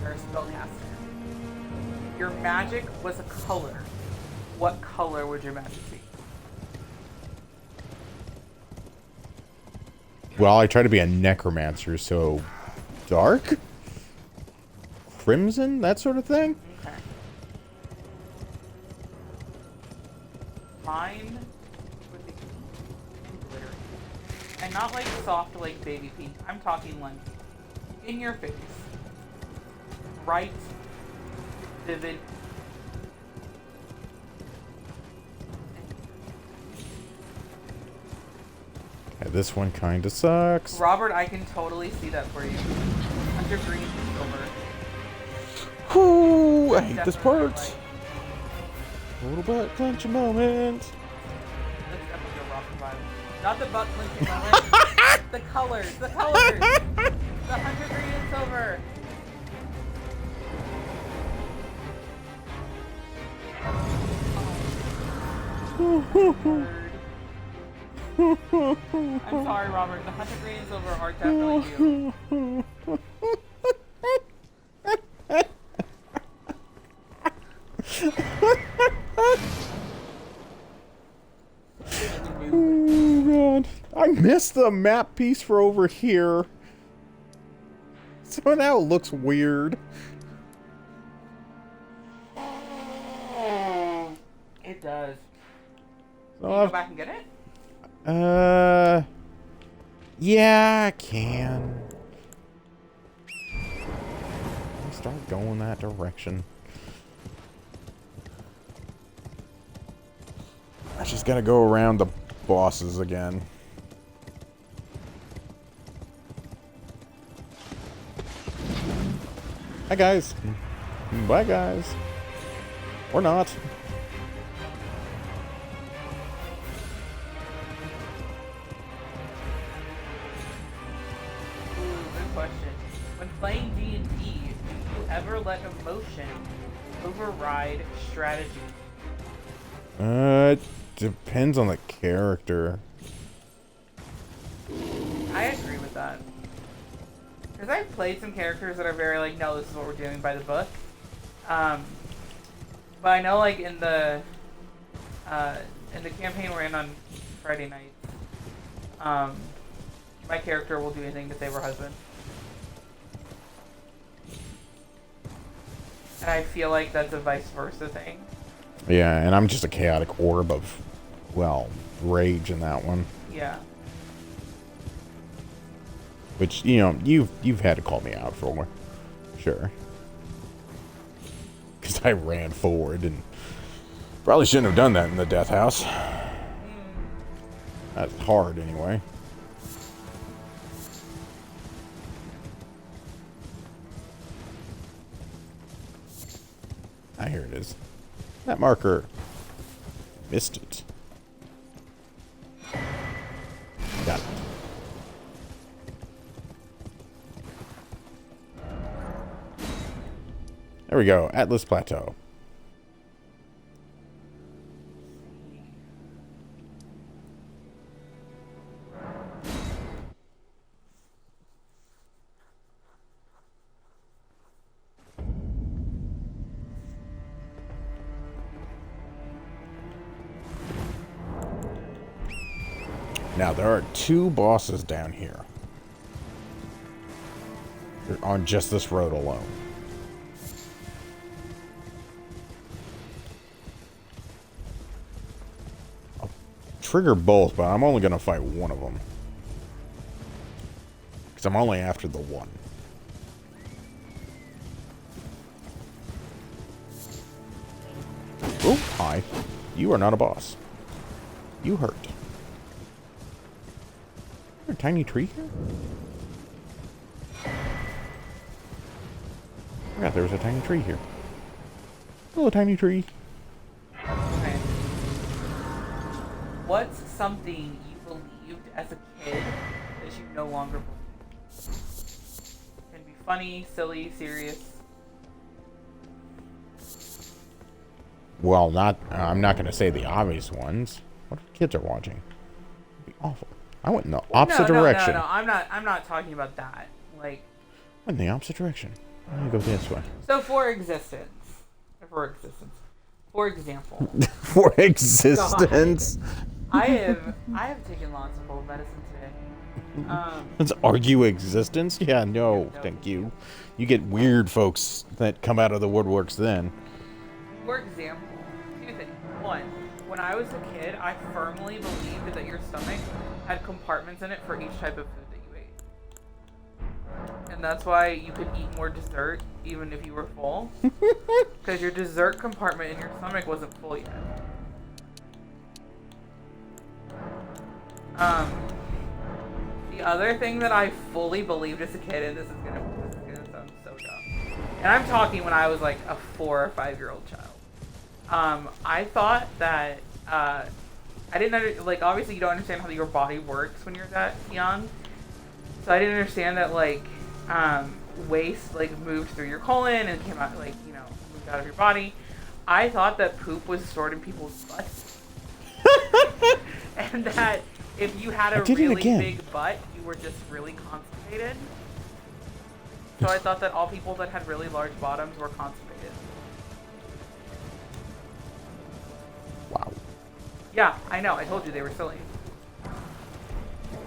you're a spellcaster, if your magic was a color, what color would your magic be? Well, I try to be a necromancer, so dark? Crimson? That sort of thing? Okay. Mine would be glittery. And not like soft like baby pink. I'm talking like in your face. Bright, vivid. Yeah, this one kinda sucks. Robert, I can totally see that for you. 100 green silver. Whoo! I hate this Definitely, part. like, A little butt clenching moment. that's definitely a rough vibe. Not the butt clenching moment. The colors. The 100 green and silver. I'm sorry, Robert. The 100 green and silver are definitely you. Oh god. I missed the map piece for over here. So now it looks weird. It does. So Can you go back and get it? Yeah, I can. I'll start going that direction. I just gotta go around the bosses again. Hi guys. Bye guys. Or not. Good question. When playing D&D, do you ever let emotion override strategy? It depends on the character. I agree with that. Because I've played some characters that are very like, no, this is what we're doing by the book. But I know like in the campaign we're in on Friday nights, my character will do anything to save her husband. And I feel like that's a vice versa thing. Yeah, and I'm just a chaotic orb of, well, rage in that one. Yeah. Which, you know, you've had to call me out for. Sure. Because I ran forward and probably shouldn't have done that in the death house. That's hard anyway. Ah, here it is. That marker. Missed it. Got it. There we go. Atlas Plateau. Now, there are 2 bosses down here. They're on just this road alone. I'll trigger both, but I'm only going to fight one of them. Because I'm only after the one. Oh, hi. You are not a boss. You hurt. Is there a tiny tree here? I forgot there was a tiny tree here. Hello, tiny tree. Okay. What's something you believed as a kid that you no longer believe? It can be funny, silly, serious. Well, I'm not going to say the obvious ones. What if kids are watching? It'd be awful. I went in the opposite direction. No. I'm not talking about that. Like, I went in the opposite direction. I'm going to go this way. so for example, For existence. I have taken lots of cold medicine today. Let's argue existence? Yeah, no, thank you. You get weird folks that come out of the woodworks then. For example, 2 things. 1, when I was a kid, I firmly believed that your stomach had compartments in it for each type of food that you ate. And that's why you could eat more dessert even if you were full. Because your dessert compartment in your stomach wasn't full yet. The other thing that I fully believed as a kid, and this is gonna and I'm talking when I was like a 4 or 5-year-old child. I thought that I didn't like obviously you don't understand how your body works when you're that young, so I didn't understand that like waste like moved through your colon and came out like moved out of your body. I thought that poop was stored in people's butts, and that if you had a really big butt, you were just really constipated. So I thought that all people that had really large bottoms were constipated. Wow. Yeah, I know. I told you they were silly.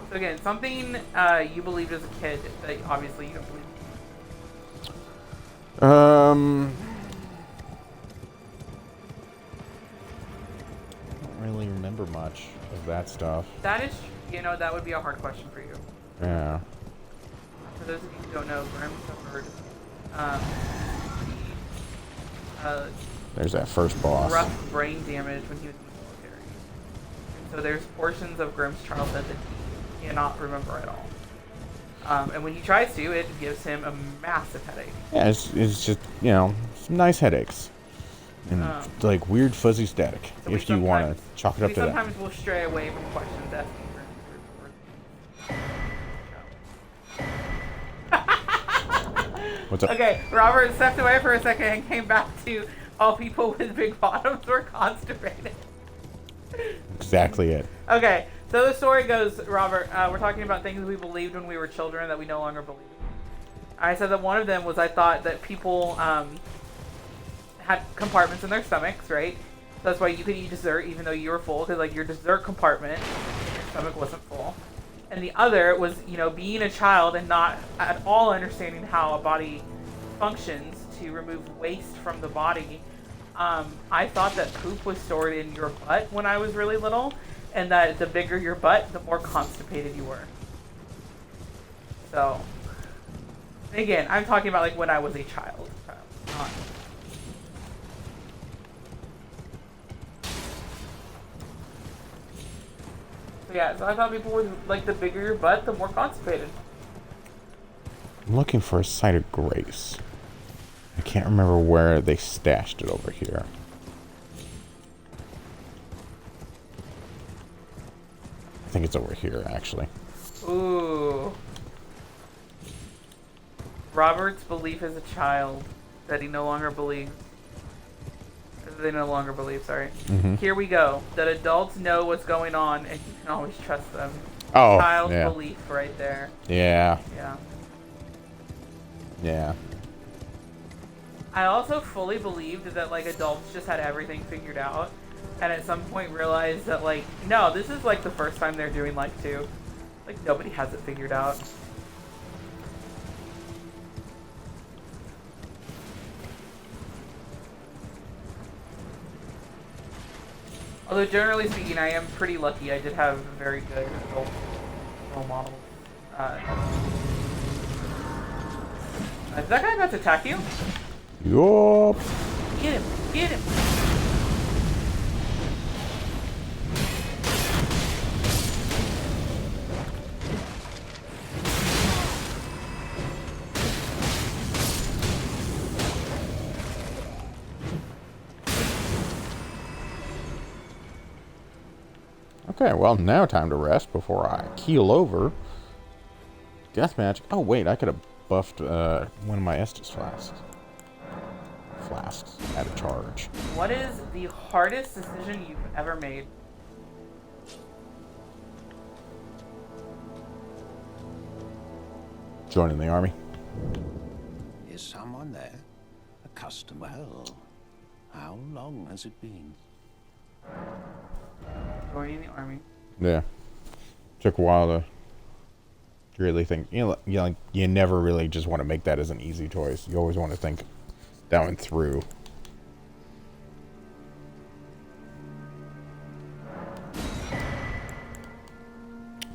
So again, something you believed as a kid that obviously you don't believe. I don't really remember much of that stuff. That is, that would be a hard question for you. Yeah. For those of you who don't know, Grim suffered There's that first boss. rough brain damage when he was in the military. And so there's portions of Grim's childhood that he cannot remember at all. And when he tries to, it gives him a massive headache. Yeah, it's just, some nice headaches. And like weird fuzzy static, So if you want to chalk it up to that. Sometimes we'll stray away from questions asking What's up? Okay, Robert stepped away for a second and came back to all people with big bottoms were constipated. Exactly it. Okay, so the story goes, Robert, we're talking about things we believed when we were children that we no longer believe. I said that one of them was I thought that people had compartments in their stomachs, right? So that's why you could eat dessert even though you were full, because like your dessert compartment, your stomach wasn't full. And the other was, being a child and not at all understanding how a body functions to remove waste from the body. I thought that poop was stored in your butt when I was really little, and that the bigger your butt, the more constipated you were. So, again, I'm talking about like when I was a child. Not. Yeah, so I thought people would like the bigger your butt, the more constipated. I'm looking for a site of grace. I can't remember where they stashed it over here. I think it's over here, actually. Ooh. Robert's belief as a child that he no longer believes. They no longer believe, sorry. Mm-hmm. Here we go. That adults know what's going on and you can always trust them. Oh, Child's yeah. belief right there. Yeah. Yeah. Yeah. I also fully believed that like adults just had everything figured out, and at some point realized that like no, this is like the first time they're doing like 2. Like nobody has it figured out. Although generally speaking, I am pretty lucky. I did have very good adult role models. Is that guy about to attack you? Yup. Get him! Get him! Okay, well, now time to rest before I keel over. Deathmatch. Oh, wait, I could have buffed one of my Estus flasks. Out of charge. What is the hardest decision you've ever made? Joining the army. Is someone there? A customer? Well, how long has it been? Joining the army. Yeah. Took a while to really think. You never really just want to make that as an easy choice. You always want to think that one through.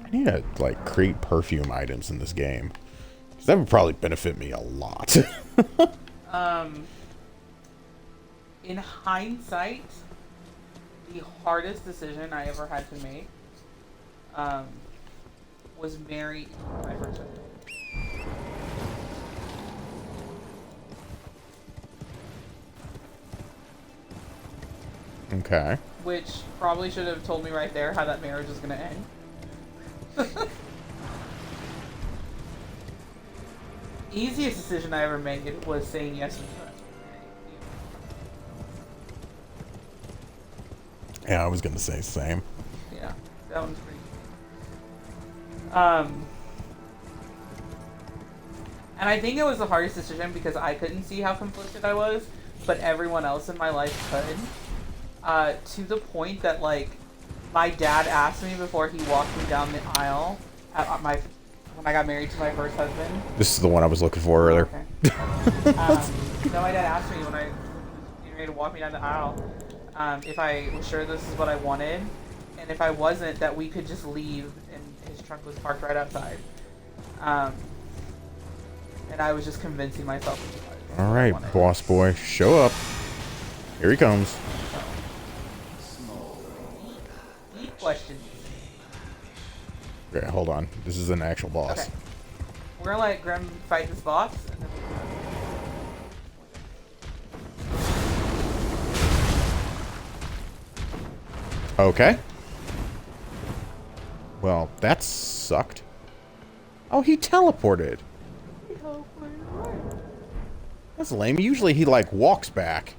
I need to like create perfume items in this game, because that would probably benefit me a lot. In hindsight, the hardest decision I ever had to make was marry my first husband. Okay. Which probably should have told me right there how that marriage was going to end. Easiest decision I ever made was saying yes to the Yeah, I was gonna say same. Yeah, that one's pretty easy. And I think it was the hardest decision because I couldn't see how conflicted I was, but everyone else in my life could. To the point that, like, my dad asked me before he walked me down the aisle when I got married to my first husband. This is the one I was looking for earlier. Okay. No, my dad asked me when I was getting ready to walk me down the aisle if I was sure this is what I wanted, and if I wasn't, that we could just leave, and his truck was parked right outside. And I was just convincing myself. All right, boss boy, show up. Here he comes. Deep questions. Okay, hold on. This is an actual boss. Okay. We're gonna let Grim fight this boss, and then Okay. Well, that sucked. Oh, he teleported. That's lame. Usually he, like, walks back.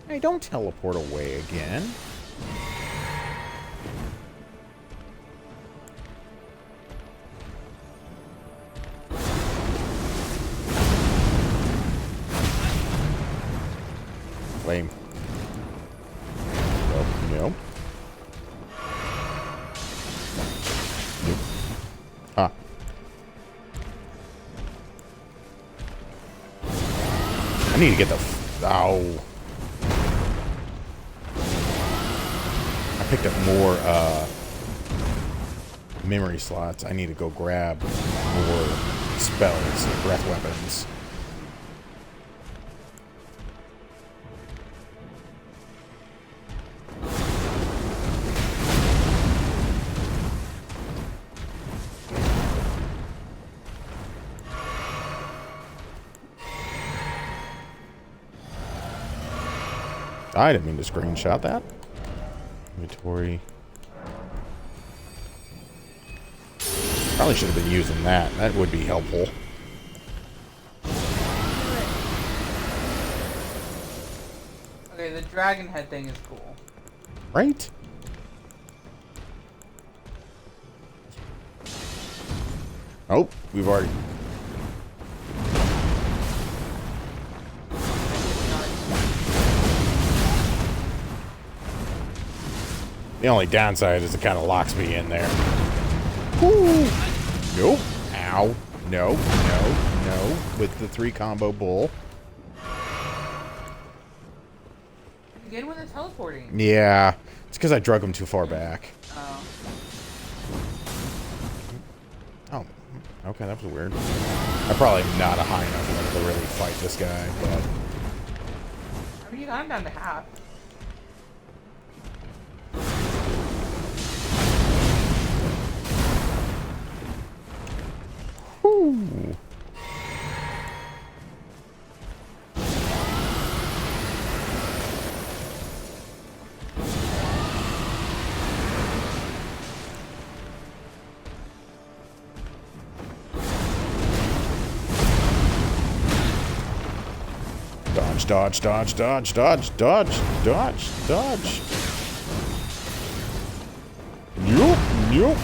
Hey, don't teleport away again. Lame. Nope. Nope. Nope. Huh. I need to get the... Ow. I picked up more memory slots. I need to go grab more spells and breath weapons. I didn't mean to screenshot that. Inventory. Probably should have been using that. That would be helpful. okay, the dragon head thing is cool. Right? Oh, we've already... The only downside is it kind of locks me in there. Woo! Nope. Ow. No. No. No. With the 3 combo bull. Again with the teleporting. Yeah. It's because I drug him too far back. Oh. Oh. Okay, that was weird. I'm probably not a high enough level to really fight this guy, but... I mean, you got him down to half. Woo! Dodge, dodge, dodge, dodge, dodge, dodge, dodge. Nope, nope.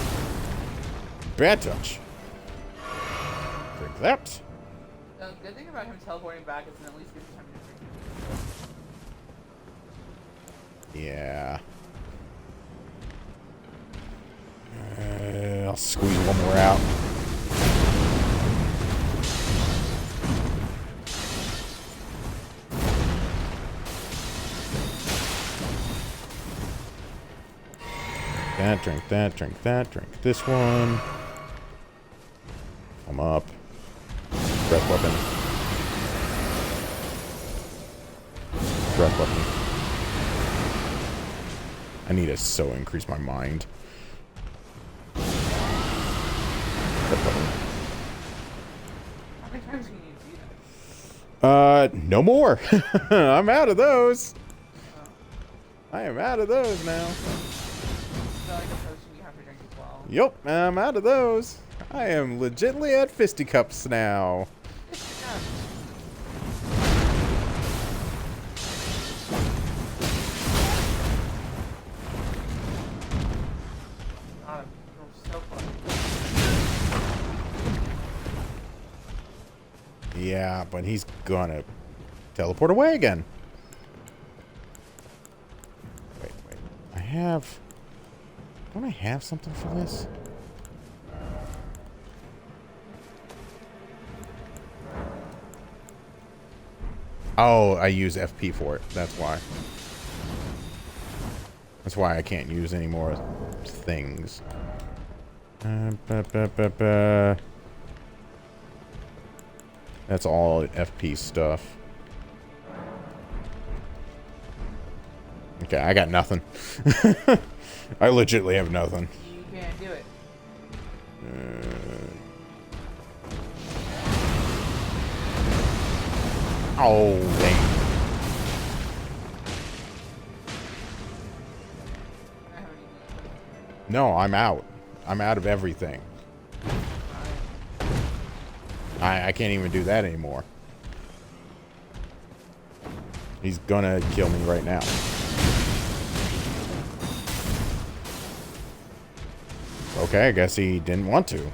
Bad touch. Drink that. The good thing about him teleporting back is it at least gives you time to drink. Yeah. I'll squeeze one more out. that, drink that, drink that, drink this one. I'm up. Breath weapon. Breath weapon. I need to so increase my mind. Breath weapon. How many times can you do that? No more. I'm out of those. I am out of those now. Is that like a potion you have to drink as well? Yup, I'm out of those. I am legitly at fisticuffs now. God, you're so close. Yeah, but he's gonna teleport away again. Wait. Don't I have something for this? Oh, I use FP for it. That's why. That's why I can't use any more things. That's all FP stuff. Okay, I got nothing. I legitimately have nothing. You can't do it. Oh, dang. I haven't even. No, I'm out. I'm out of everything. I can't even do that anymore. He's gonna kill me right now. Okay, I guess he didn't want to.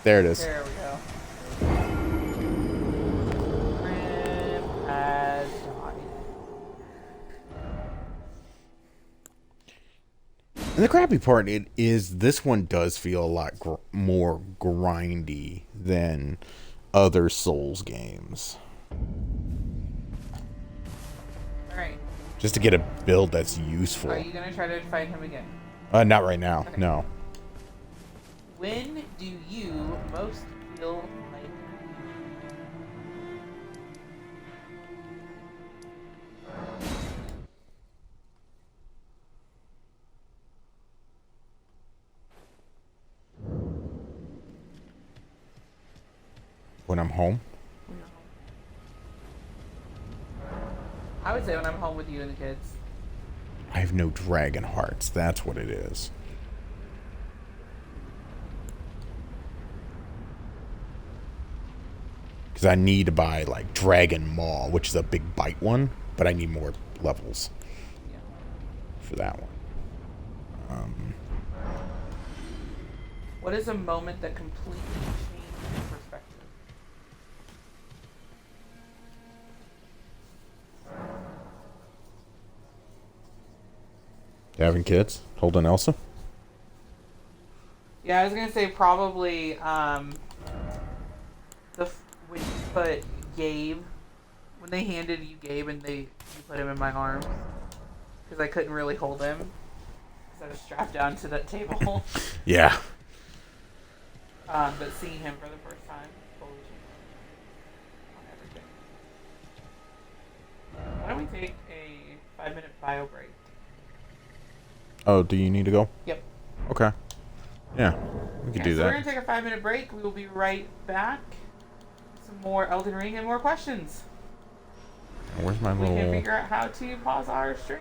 There it is. There we go. Grim has died. And the crappy part is this one does feel a lot more grindy than other Souls games. Alright. Just to get a build that's useful. Are you gonna try to fight him again? Not right now. Okay. No. When do you most feel like When I'm home? I would say when I'm home with you and the kids. I have no dragon hearts. That's what it is. Because I need to buy, like, Dragon Maw, which is a big bite one, but I need more levels Yeah. for that one. What is a moment that completely changed your perspective? Having kids? Holding Elsa? Yeah, I was gonna say probably when you put Gabe, when they handed you Gabe and you put him in my arms, because I couldn't really hold him because I was strapped down to that table. Yeah. But seeing him for the first time, totally changed on everything. Why don't we take a 5-minute bio break? Oh, do you need to go? Yep. Okay. Yeah, we could do So we're that. gonna take a 5-minute break. We will be right back. Some more Elden Ring and more questions. Where's my We can little... figure out how to pause our stream.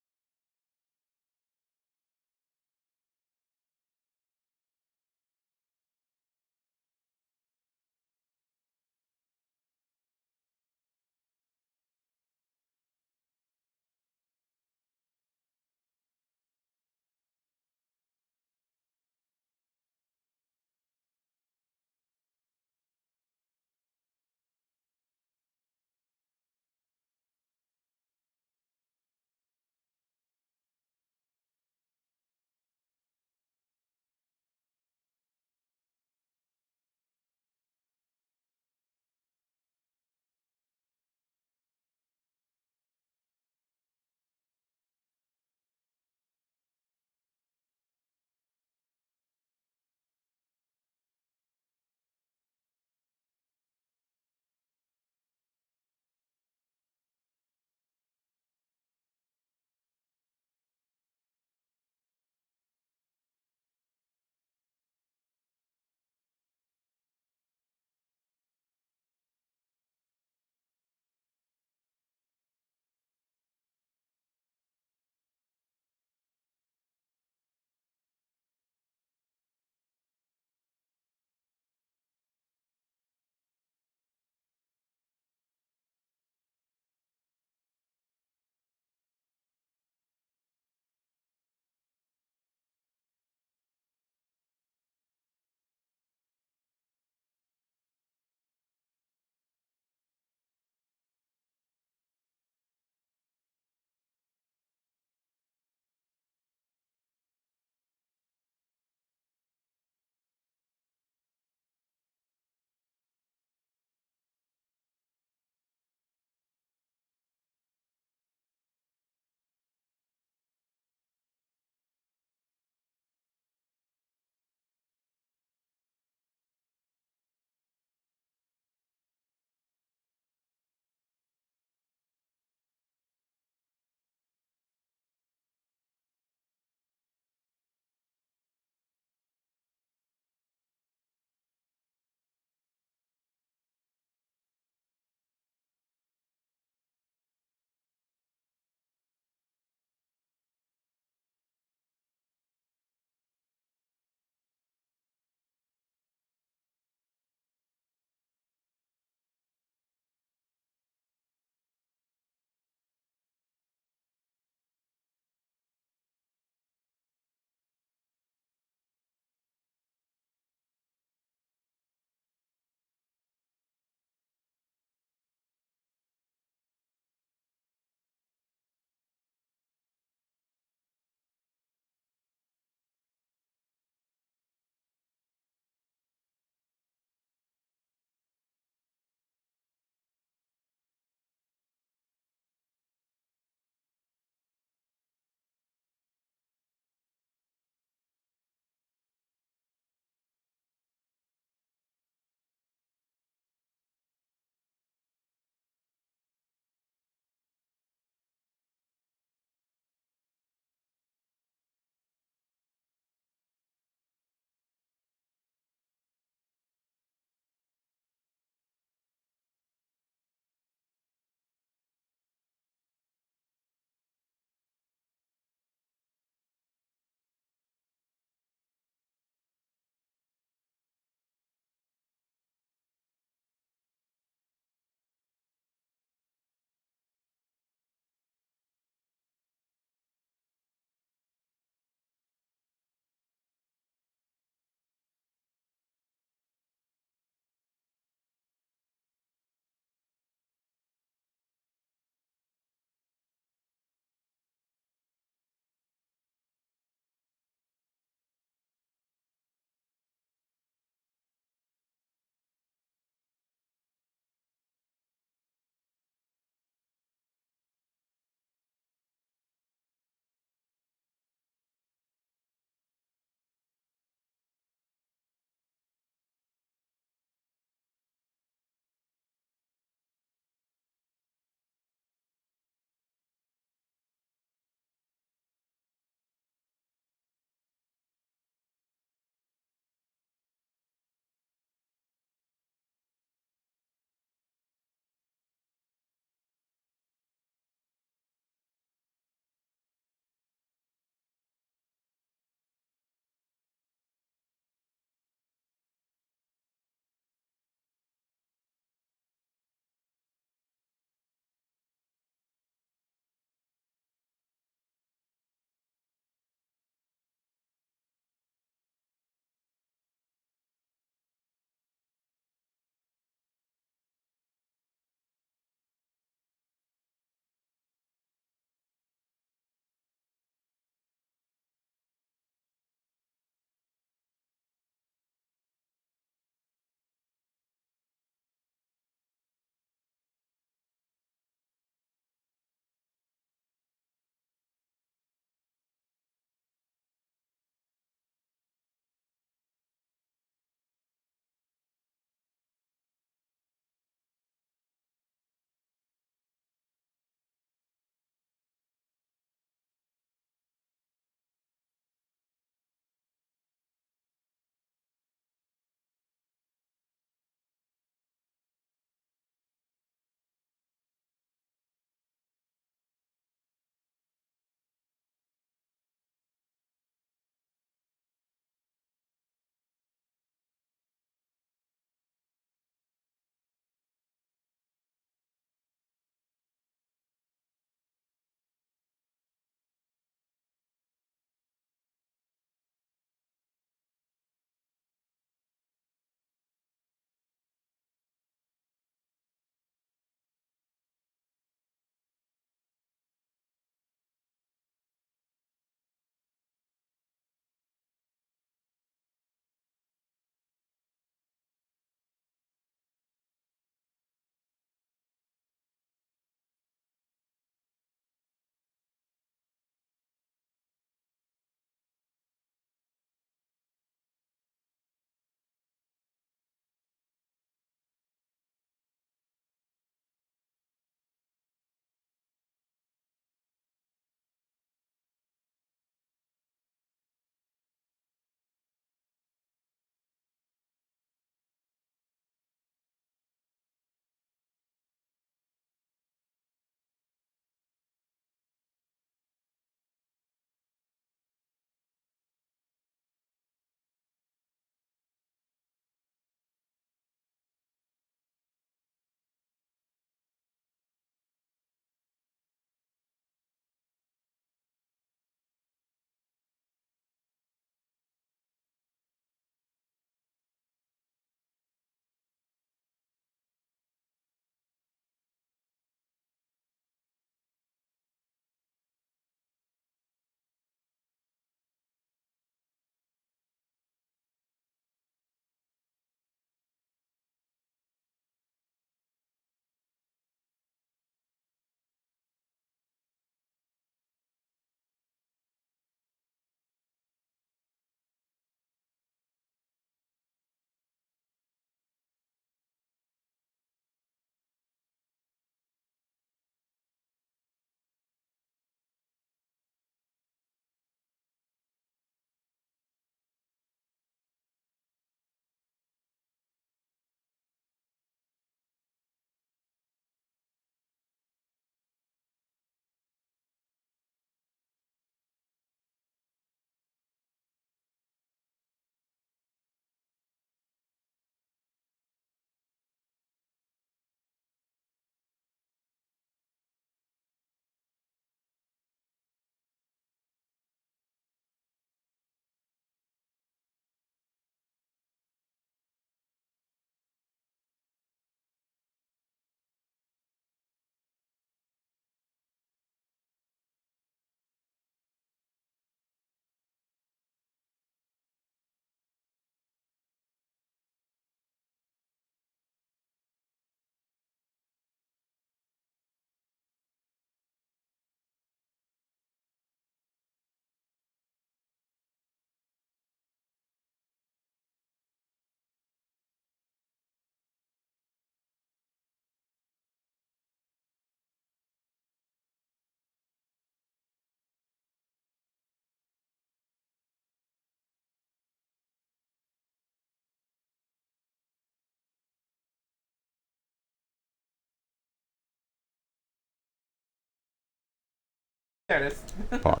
There it is. Pause.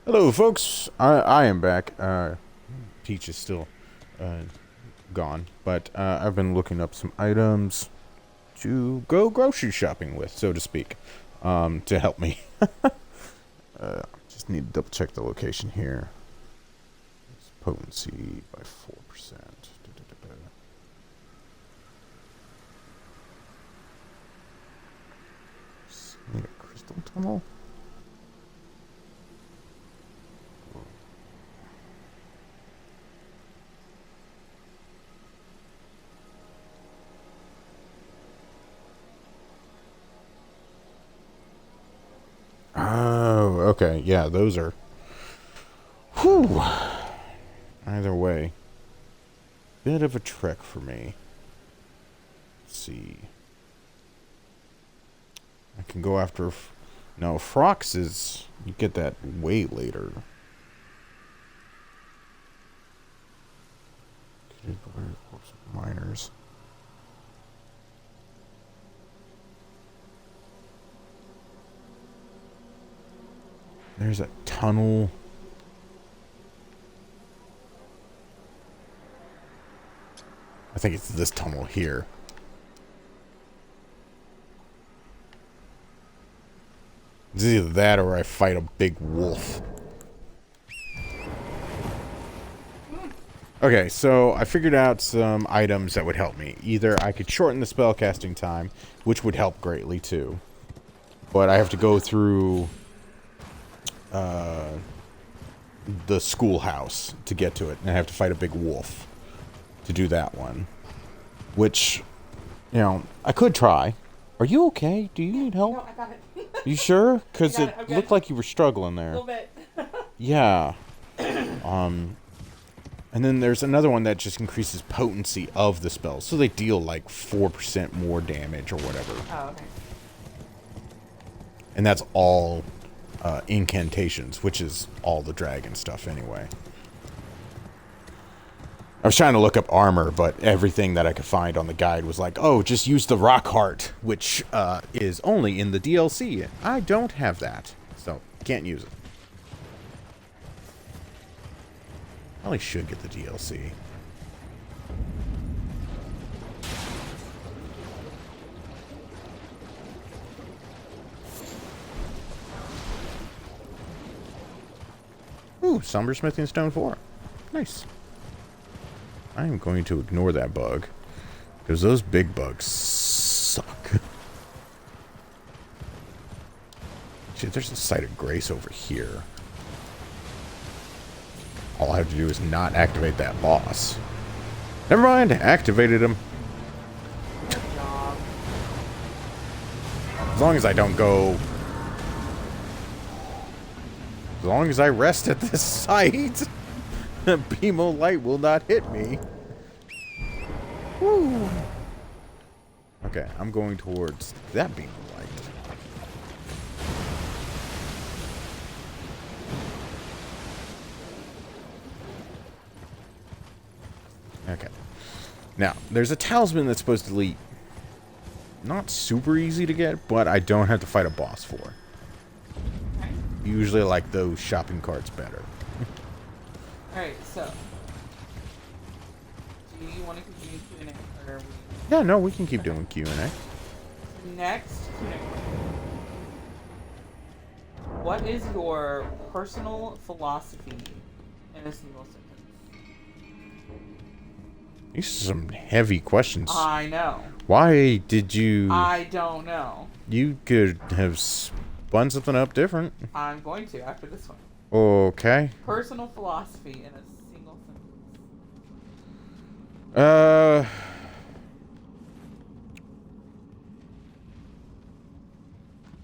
Hello, folks. I am back. Peach is still gone, but I've been looking up some items to go grocery shopping with, so to speak, to help me. Just need to double check the location here. It's potency by 4%. Need a crystal tunnel? Oh, okay. Yeah, those are... Whew. Either way. Bit of a trek for me. Let's see. I can go after... No, Frox is... You get that way later. Miners. There's a tunnel. I think it's this tunnel here. It's either that or I fight a big wolf. Okay, so I figured out some items that would help me. Either I could shorten the spellcasting time, which would help greatly too. But I have to go through the schoolhouse to get to it, and I have to fight a big wolf to do that one. Which, you know, I could try. Are you okay? Do you need help? No, I got it. You sure? Because it okay. looked like you were struggling there. A little bit. Yeah. And then there's another one that just increases potency of the spells. So they deal like 4% more damage or whatever. Oh, okay. And that's all incantations, which is all the dragon stuff anyway. I was trying to look up armor, but everything that I could find on the guide was like, oh, just use the rock heart, which is only in the DLC. I don't have that, so can't use it. Probably should get the DLC. Ooh, Sombersmithing Stone 4. Nice. I am going to ignore that bug, because those big bugs suck. Shit, there's a site of grace over here. All I have to do is not activate that boss. Never mind, activated him. As long as I don't go... As long as I rest at this site, beam of light will not hit me. Woo. Okay, I'm going towards that beam of light. Okay. Now, there's a talisman that's supposedly not super easy to get, but I don't have to fight a boss for. Usually I like those shopping carts better. Alright, so. Do you want to continue Q&A? Or Yeah, no, we can keep doing Q&A. next Q&A. What is your personal philosophy in a single sentence? These are some heavy questions. I know. Why did you... I don't know. You could have spun something up different. I'm going to after this one. Okay. Personal philosophy in a single sentence.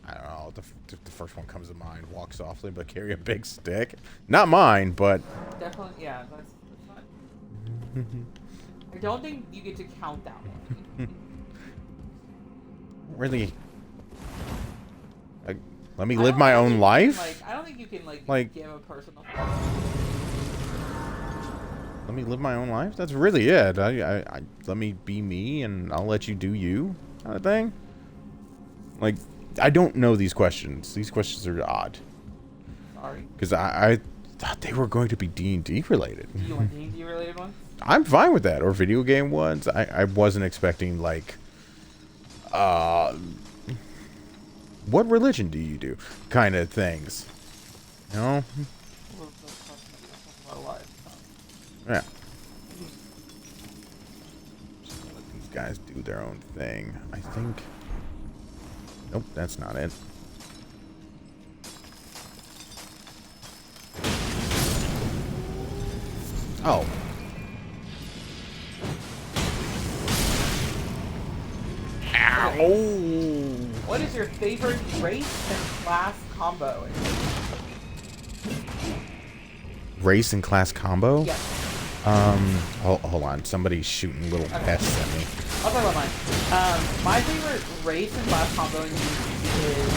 I don't know. The first one comes to mind. Walk softly, but carry a big stick. Not mine, but... Definitely, yeah. That's not... I don't think you get to count that one. Really... Like, let me live my own life? I don't think you can, Like, give a personal philosophy. let me live my own life? That's really it. Let me be me, and I'll let you do you, kind of thing. Like, I don't know these questions. These questions are odd. Sorry. Because I thought they were going to be D&D related. Do you want D&D related ones? I'm fine with that. Or video game ones. I wasn't expecting, like, what religion do you do? Kind of things. You know? Yeah. Just let these guys do their own thing. I think... Nope, that's not it. Oh. Ow! What is your favorite race and class combo? Race and class combo? Yes. Hold on. Somebody's shooting little pests at me. I'll talk about mine. My favorite race and class combo in D&D is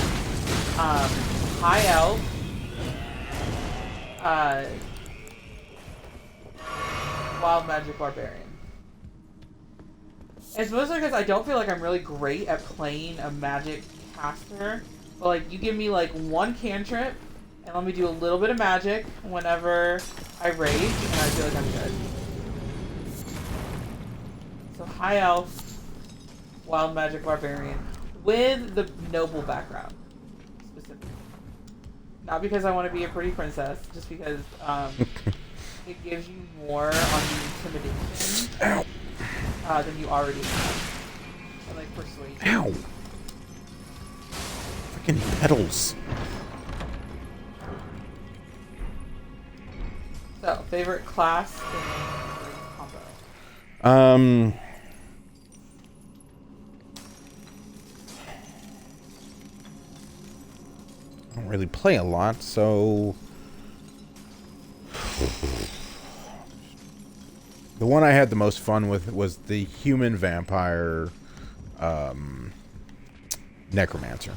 High Elf, Wild Magic Barbarian. It's mostly because I don't feel like I'm really great at playing a magic caster. But, like, you give me, like, one cantrip, and let me do a little bit of magic whenever I rage, and I feel like I'm good. So, High Elf, Wild Magic Barbarian, with the noble background, specifically. Not because I want to be a pretty princess, just because it gives you more on the intimidation than you already have. And, like, persuasion. Ow! Freaking petals. So, favorite class and combo. I don't really play a lot, so the one I had the most fun with was the human vampire necromancer.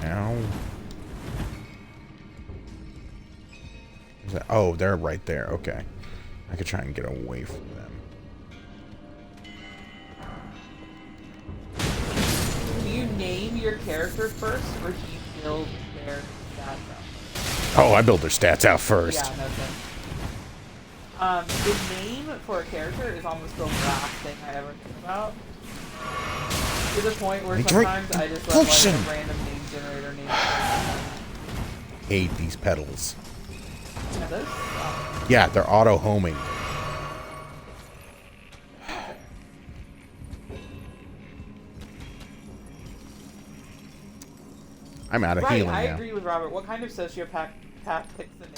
Ow. Oh, they're right there. Okay. I could try and get away from them. Do you name your character first, or do you build their stats out? Oh, I build their stats out first. Yeah, no sense. The name for a character is almost the last thing I ever think about. To the point where sometimes I just let like a random name generator name. Hate these pedals. Yeah, those suck. Yeah, they're auto homing. I'm out of healing now. I agree with Robert. What kind of sociopath picks the name?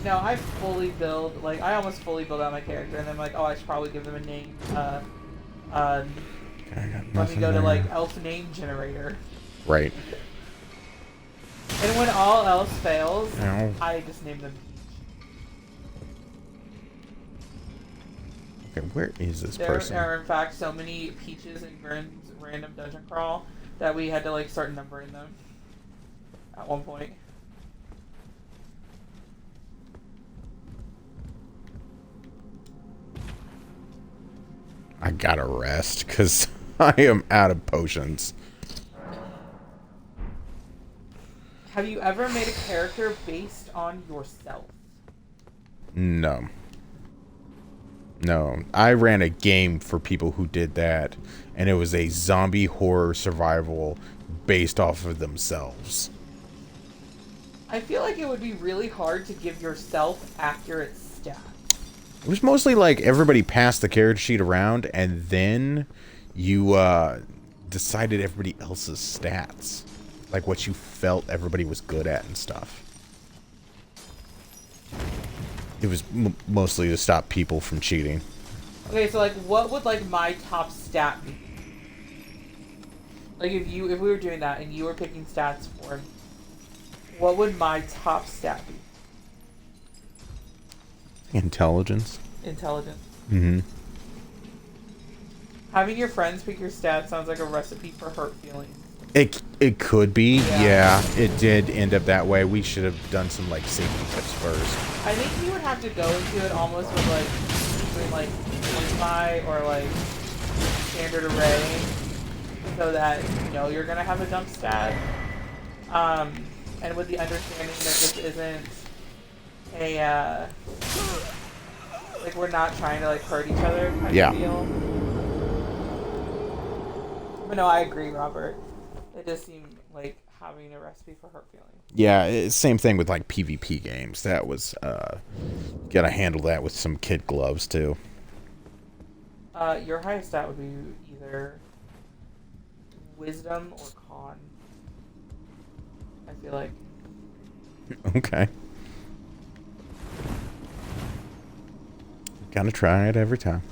No, I fully build, like, I almost fully build out my character, and then I'm like, oh, I should probably give them a name. Let me go to, like, elf name generator. Right. And when all else fails, Ow. I just name them Peach. Okay, where is this person? There are, in fact, so many Peaches in Grim's random dungeon crawl that we had to, like, start numbering them at one point. I gotta rest, because I am out of potions. Have you ever made a character based on yourself? No. No. I ran a game for people who did that, and it was a zombie horror survival based off of themselves. I feel like it would be really hard to give yourself accurate stats. It was mostly like everybody passed the character sheet around, and then you decided everybody else's stats. Like what you felt everybody was good at and stuff. It was mostly to stop people from cheating. Okay, so like, what would like my top stat be? Like if we were doing that and you were picking stats for me, what would my top stat be? Intelligence. Intelligence. Mm-hmm. Having your friends pick your stats sounds like a recipe for hurt feelings. It could be, yeah. It did end up that way. We should have done some like safety tips first. I think you would have to go into it almost with like between like Wi-Fi or like standard array, so that you know you're gonna have a dump stat. And with the understanding that this isn't a like we're not trying to like hurt each other kind of deal. But no, I agree, Robert. It does seem like having a recipe for hurt feelings. Yeah, same thing with like PvP games. That was gotta handle that with some kid gloves too. Your highest stat would be either wisdom or con. I feel like. Okay. Gotta try it every time.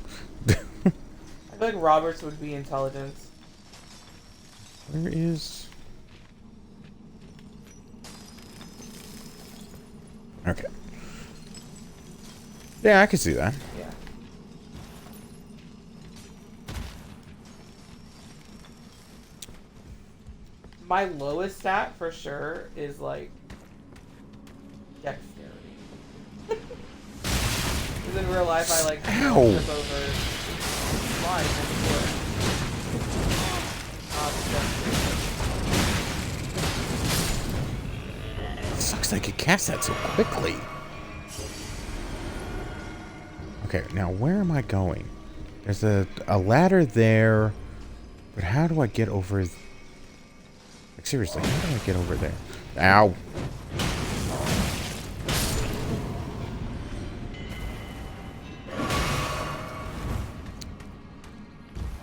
I feel like Robert's would be intelligence. Where is... Okay. Yeah, I can see that. Yeah. My lowest stat for sure is like dexterity. Because in real life I like trip over lines and Sucks I could cast that so quickly. Okay, now where am I going? There's a ladder there, but how do I get over? Like seriously, how do I get over there? Ow!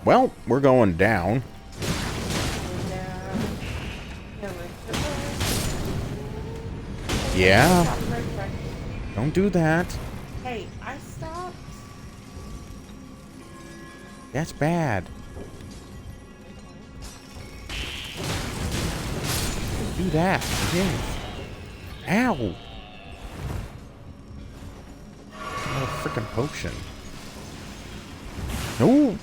Well, we're going down. Yeah. Don't do that. Hey, I stopped. That's bad. Do that. Yes. Ow. Not a freaking potion. No.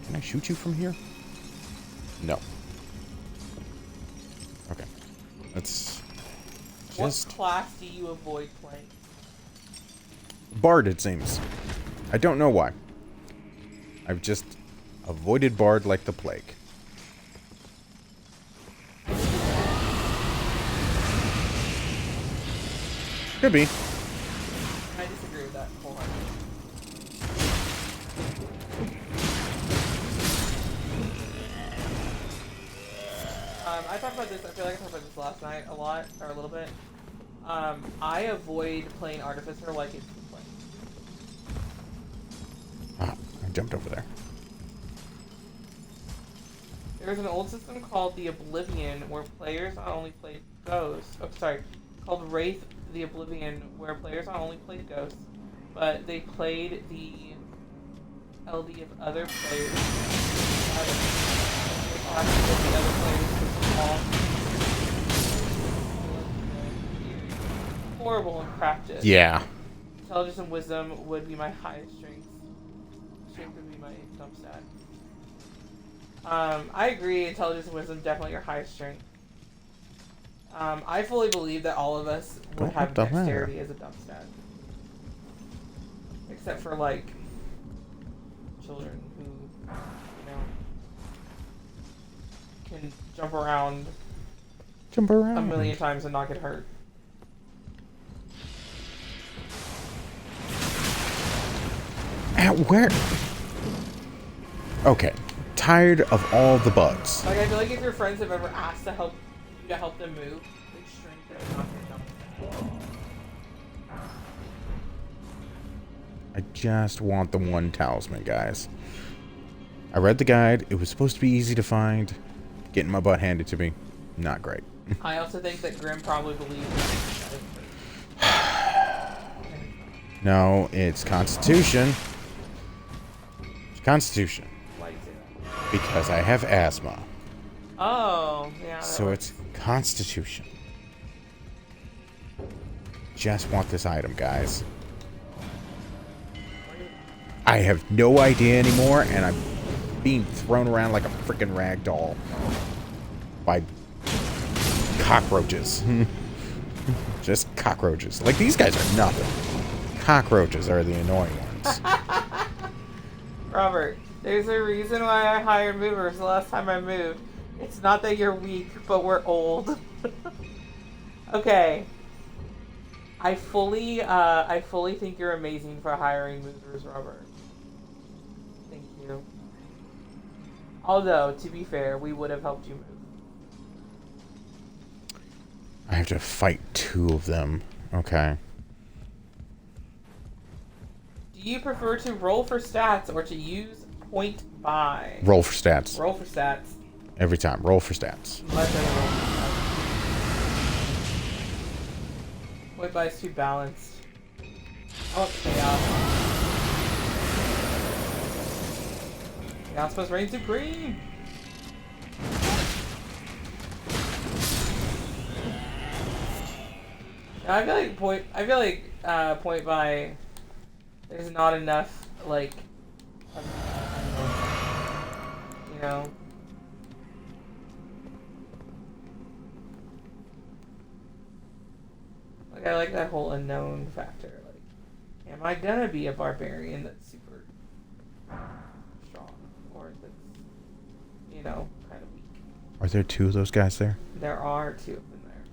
Can I shoot you from here? No. Okay. Let's just... What class do you avoid playing? Bard, it seems. I don't know why. I've just avoided Bard like the plague. Could be. I disagree with that wholeheartedly. I talked about this, I feel like I talked about this last night a lot, or a little bit. I avoid playing Artificer like it's playing. Ah, I jumped over there. There's an old system called the Oblivion where players not only played Ghosts, called Wraith the Oblivion, where players not only played Ghosts, but they played the LD of other players. The other players horrible in practice. Yeah. Intelligence and wisdom would be my highest strengths. Strength would be my dump stat. I agree, intelligence and wisdom definitely your highest strength. I fully believe that all of us would have dexterity as a dump stat. Except for, like, children who, you know, can jump around a million times and not get hurt. At where? Okay. Tired of all the bugs. Like, I feel like if your friends have ever asked to help them move, they shrink their not gonna jump. I just want the one talisman, guys. I read the guide. It was supposed to be easy to find. Getting my butt handed to me. Not great. I also think that Grim probably believes No, it's Constitution. It's Constitution. Why do you say that? Because I have asthma. Oh, yeah. So it's Constitution. Just want this item, guys. I have no idea anymore, and being thrown around like a freaking rag doll by cockroaches. Just cockroaches. Like, these guys are nothing. Cockroaches are the annoying ones. Robert, there's a reason why I hired movers the last time I moved. It's not that you're weak, but we're old. Okay. I fully think you're amazing for hiring movers, Robert. Thank you. Although, to be fair, we would have helped you move. I have to fight 2 of them. Okay. Do you prefer to roll for stats or to use point buy? Roll for stats. Roll for stats. Every time. Roll for stats. Much better roll for stats. Point buy is too balanced. I want chaos. Chaos must reign supreme. I feel like point buy. There's not enough like, you know. Like, I like that whole unknown factor. Like, am I gonna be a barbarian that's super strong, or that's, you know, kind of weak? Are there 2 of those guys there? There are 2 of them there.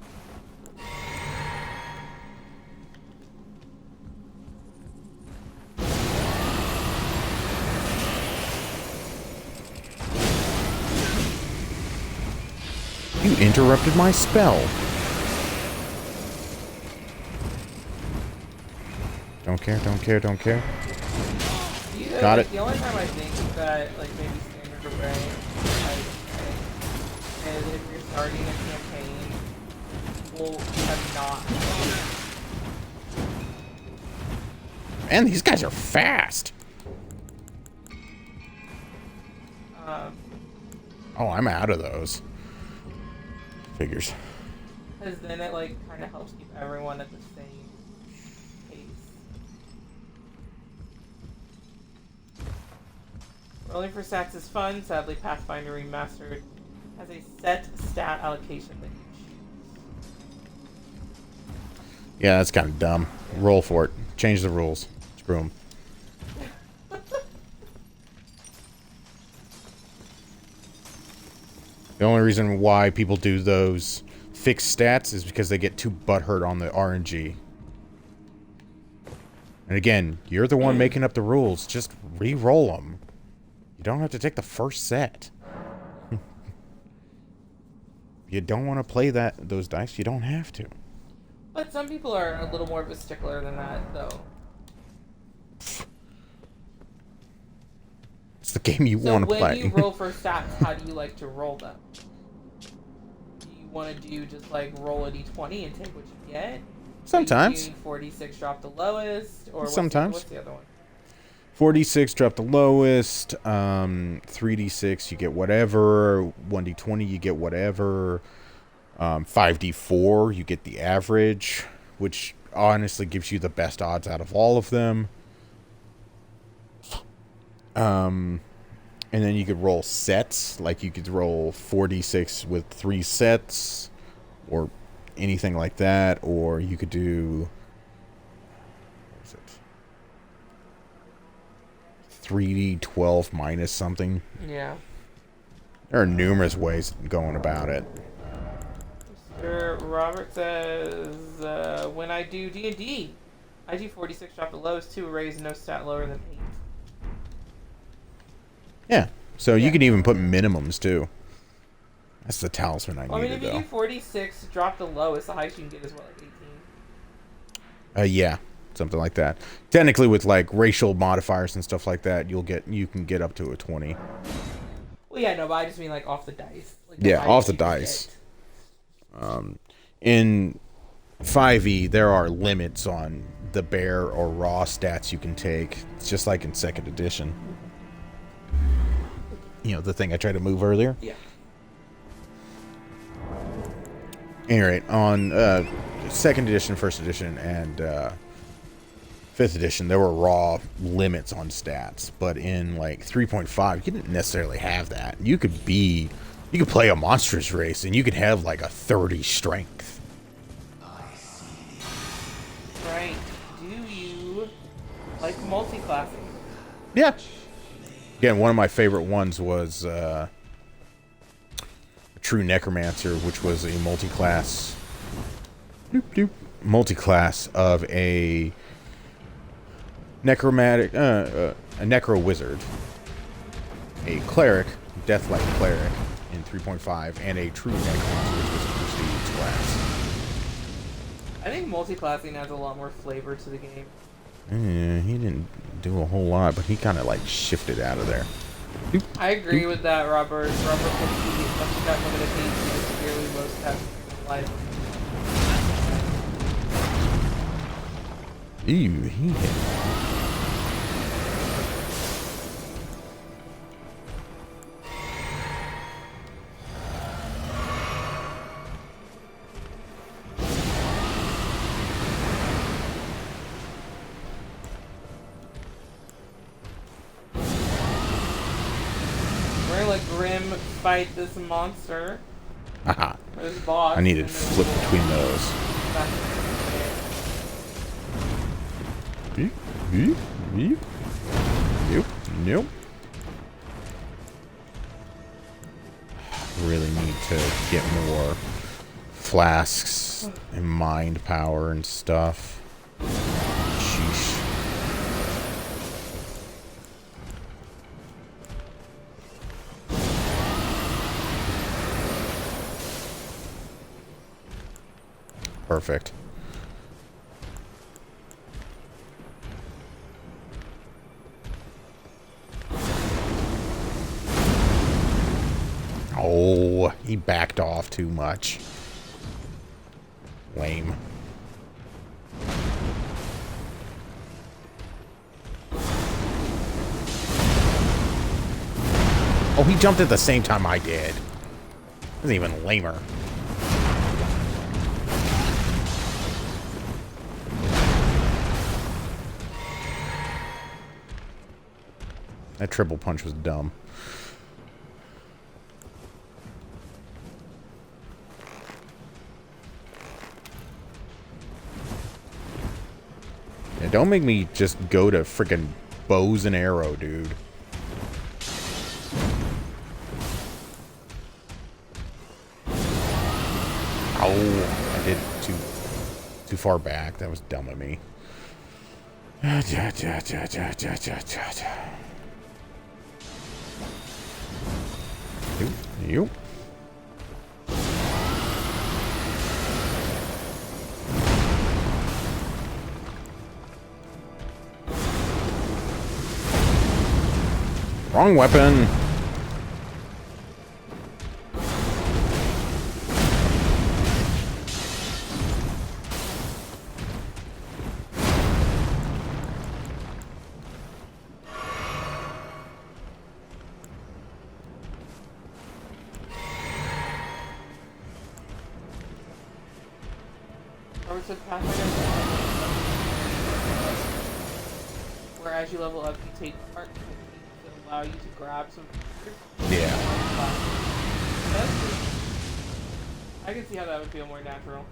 You interrupted my spell. Don't care, don't care, don't care. Either, Got like, it. The only time I think that, like, maybe standard array, is if you're starting a campaign, people have not. Man, these guys are fast. Oh, I'm out of those. Figures. Because then it, like, kind of helps keep everyone at the same pace. Rolling for stats is fun. Sadly, Pathfinder Remastered has a set stat allocation that you choose. Yeah, that's kind of dumb. Roll for it. Change the rules. Screw 'em. The only reason why people do those fixed stats is because they get too butthurt on the RNG. And again, you're the one making up the rules. Just re-roll them. You don't have to take the first set. You don't want to play those dice, you don't have to. But some people are a little more of a stickler than that, though. It's the game you want to play. So when you roll for stats, how do you like to roll them? Do you want to do just like roll a d20 and take what you get? Sometimes. 46 drop the lowest, or Sometimes. What's the other one? 46 drop the lowest. 3d6 you get whatever. 1d20 you get whatever. 5d4 you get the average, which honestly gives you the best odds out of all of them. And then you could roll sets, like you could roll 4d6 with 3 sets, or anything like that, or you could do, what is it, 3d12 minus something. Yeah. There are numerous ways of going about it. Mr. Robert says, when I do D&D, I do 46 drop the lowest, 2 arrays, no stat lower than 8. Yeah, so you can even put minimums too. That's the talisman I Well, needed, if you though. do 46 drop the lowest, the highest you can get is what, like 18? Yeah, something like that. Technically, with like racial modifiers and stuff like that, you can get up to a 20. Well, yeah, no, but I just mean like off the dice. Like, Yeah, highest off the you can dice. get. In 5e, there are limits on the bear or raw stats you can take. It's just like in 2nd edition. You know, the thing I tried to move earlier? Yeah. Anyway, on 2nd edition, 1st edition, and 5th edition, there were raw limits on stats, but in like 3.5, you didn't necessarily have that. You could play a monstrous race, and you could have like a 30 strength. Right. Do you like multi-classing? Yeah. Again, one of my favorite ones was True Necromancer, which was a multi-class of a necromantic, a necro wizard, a cleric, death-like cleric in 3.5, and a true necromancer, which was a prestige class. I think multi-classing adds a lot more flavor to the game. Yeah, he didn't do a whole lot, but he kind of like shifted out of there. I agree with that, Robert. Robert Pepsi, much of that limited HP is severely low stats in life. Ew, he hit. We're gonna let Grim fight this monster. Haha. Or this boss. I needed and to then flip we'll between those. back to the Beep, beep, beep. Nope, nope. Really need to get more flasks and mind power and stuff. Sheesh. Perfect. Oh, he backed off too much. Lame. Oh, he jumped at the same time I did. That's even lamer. That triple punch was dumb. Yeah, don't make me just go to freaking bows and arrow, dude. Oh, I did too far back. That was dumb of me. Yep. Wrong weapon. Or it's a Pathfinder where as you level up, you take part in techniques that allow you to grab some features. Yeah. That's cool. I can see how that would feel more natural.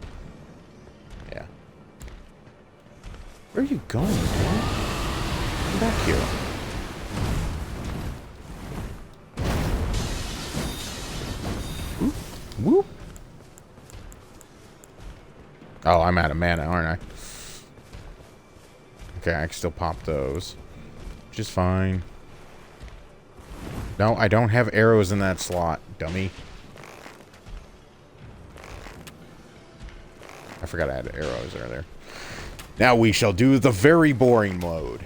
Yeah. Where are you going, dude? Come back here. Whoop. Whoop. Oh, I'm out of mana, aren't I? Okay, I can still pop those. Which is fine. No, I don't have arrows in that slot, dummy. I forgot I had arrows earlier. Now we shall do the very boring mode.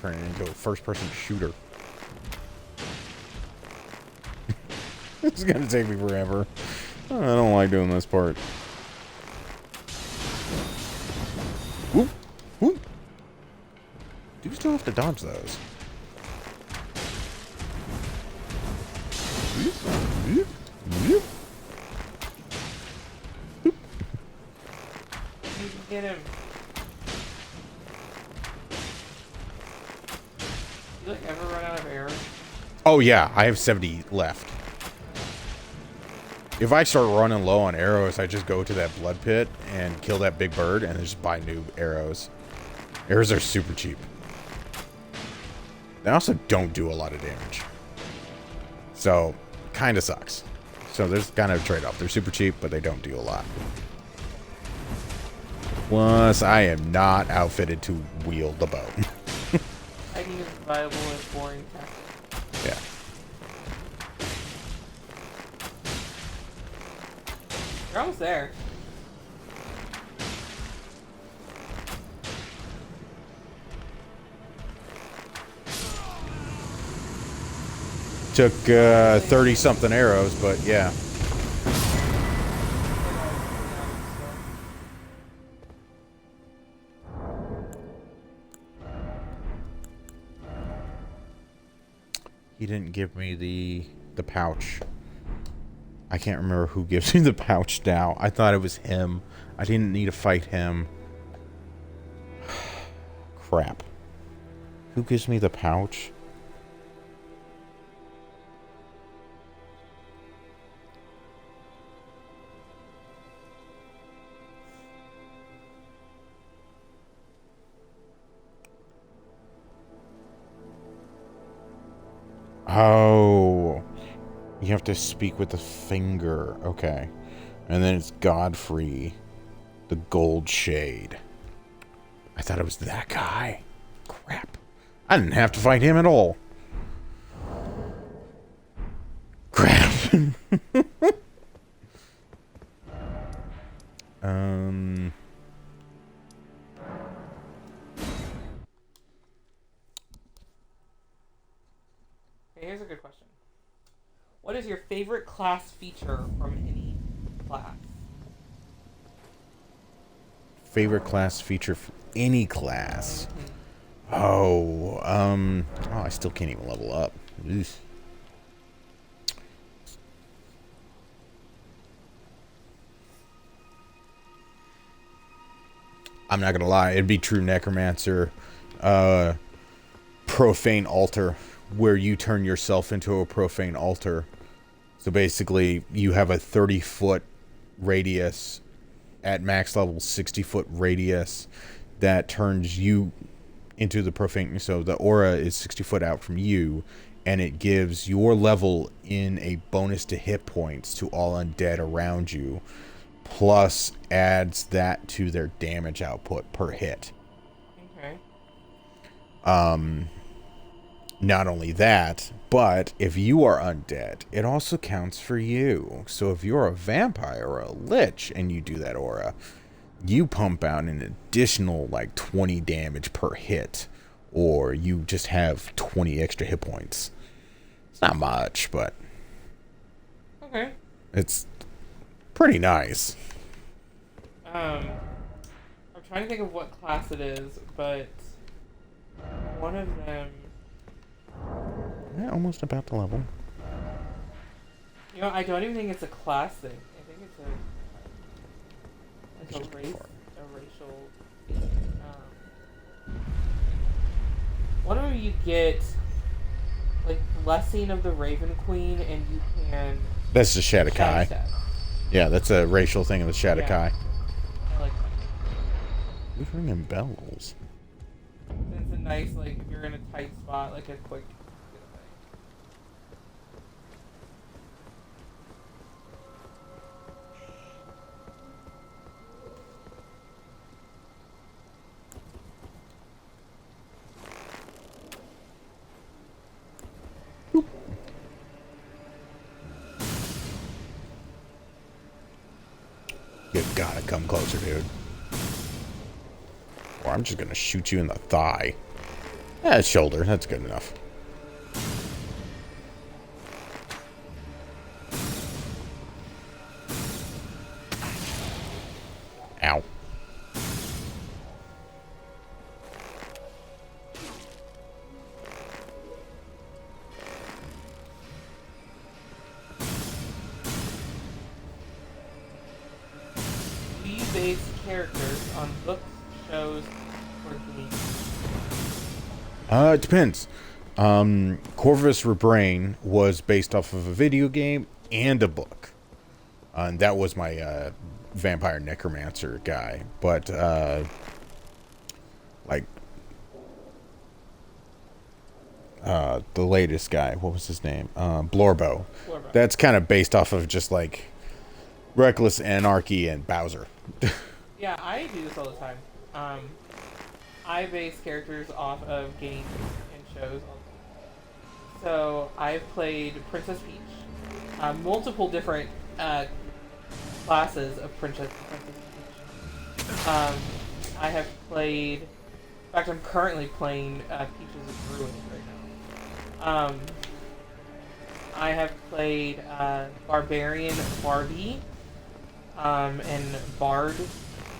Turning into a first-person shooter. It's gonna take me forever. I don't like doing this part. Whoop! Whoop! Do you still have to dodge those? Whoop, whoop, whoop. you like ever run out of arrows? Oh yeah, I have 70 left. If I start running low on arrows, I just go to that blood pit and kill that big bird and then just buy new arrows. Arrows are super cheap. They also don't do a lot of damage. So, kind of sucks. So there's kind of a trade-off. They're super cheap, but they don't do a lot. Plus, I am not outfitted to wield the bow. Hiking is viable and boring tactic. Yeah. You're almost there. Took 30-something arrows, but yeah. He didn't give me the pouch. I can't remember who gives me the pouch now. I thought it was him. I didn't need to fight him. Crap. Who gives me the pouch? Oh, you have to speak with the finger. Okay. And then it's Godfrey, the Gold Shade. I thought it was that guy. Crap. I didn't have to fight him at all. Crap. Okay, here's a good question. What is your favorite class feature from any class? Favorite class feature for any class? Oh, I still can't even level up. Ugh. I'm not gonna lie, it'd be True Necromancer, Profane Altar, where you turn yourself into a Profane Altar. So basically, you have a 30-foot radius at max level, 60-foot radius that turns you into the Profane. So the aura is 60 foot out from you, and it gives your level in a bonus to hit points to all undead around you, plus adds that to their damage output per hit. Okay. Not only that, but if you are undead, it also counts for you. So if you're a vampire or a lich and you do that aura, you pump out an additional like 20 damage per hit, or you just have 20 extra hit points. It's not much, but Okay. it's pretty nice. I'm trying to think of what class it is, but one of them. Yeah, almost about the level. You know, I don't even think it's a class thing. I think it's a racial. One of them you get like Blessing of the Raven Queen, and you can. That's the Shadow Kai. Shadow step. Yeah, that's a racial thing of the Shadow Yeah. Kai. I like that. Who's ringing bells? It's a nice, like, if you're in a tight spot, like a quick get away. You gotta come closer, dude. Or I'm just gonna shoot you in the thigh. Yeah, shoulder. That's good enough. Ow. We base characters on books, shows, or games. It depends. Corvus Rebrain was based off of a video game and a book. And that was my vampire necromancer guy. But, like, the latest guy, what was his name? Blorbo. That's kind of based off of just, like, Reckless Anarchy and Bowser. Yeah, I do this all the time. I base characters off of games and shows. So I've played Princess Peach, multiple different classes of Princess Peach. I have played. In fact, I'm currently playing Peach as a druid right now. I have played Barbarian Barbie, and Bard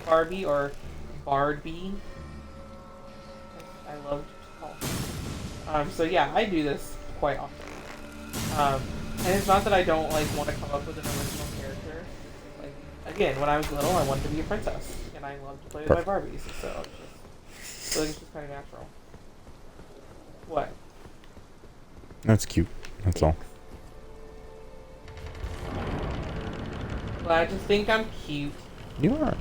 Barbie or Bardby. I love to call it. So yeah, I do this quite often. And it's not that I don't like want to come up with an original character. Like again, when I was little, I wanted to be a princess, and I loved to play with my Barbies. So it's just kind of natural. What? That's cute. That's all. Glad to think I'm cute. You are.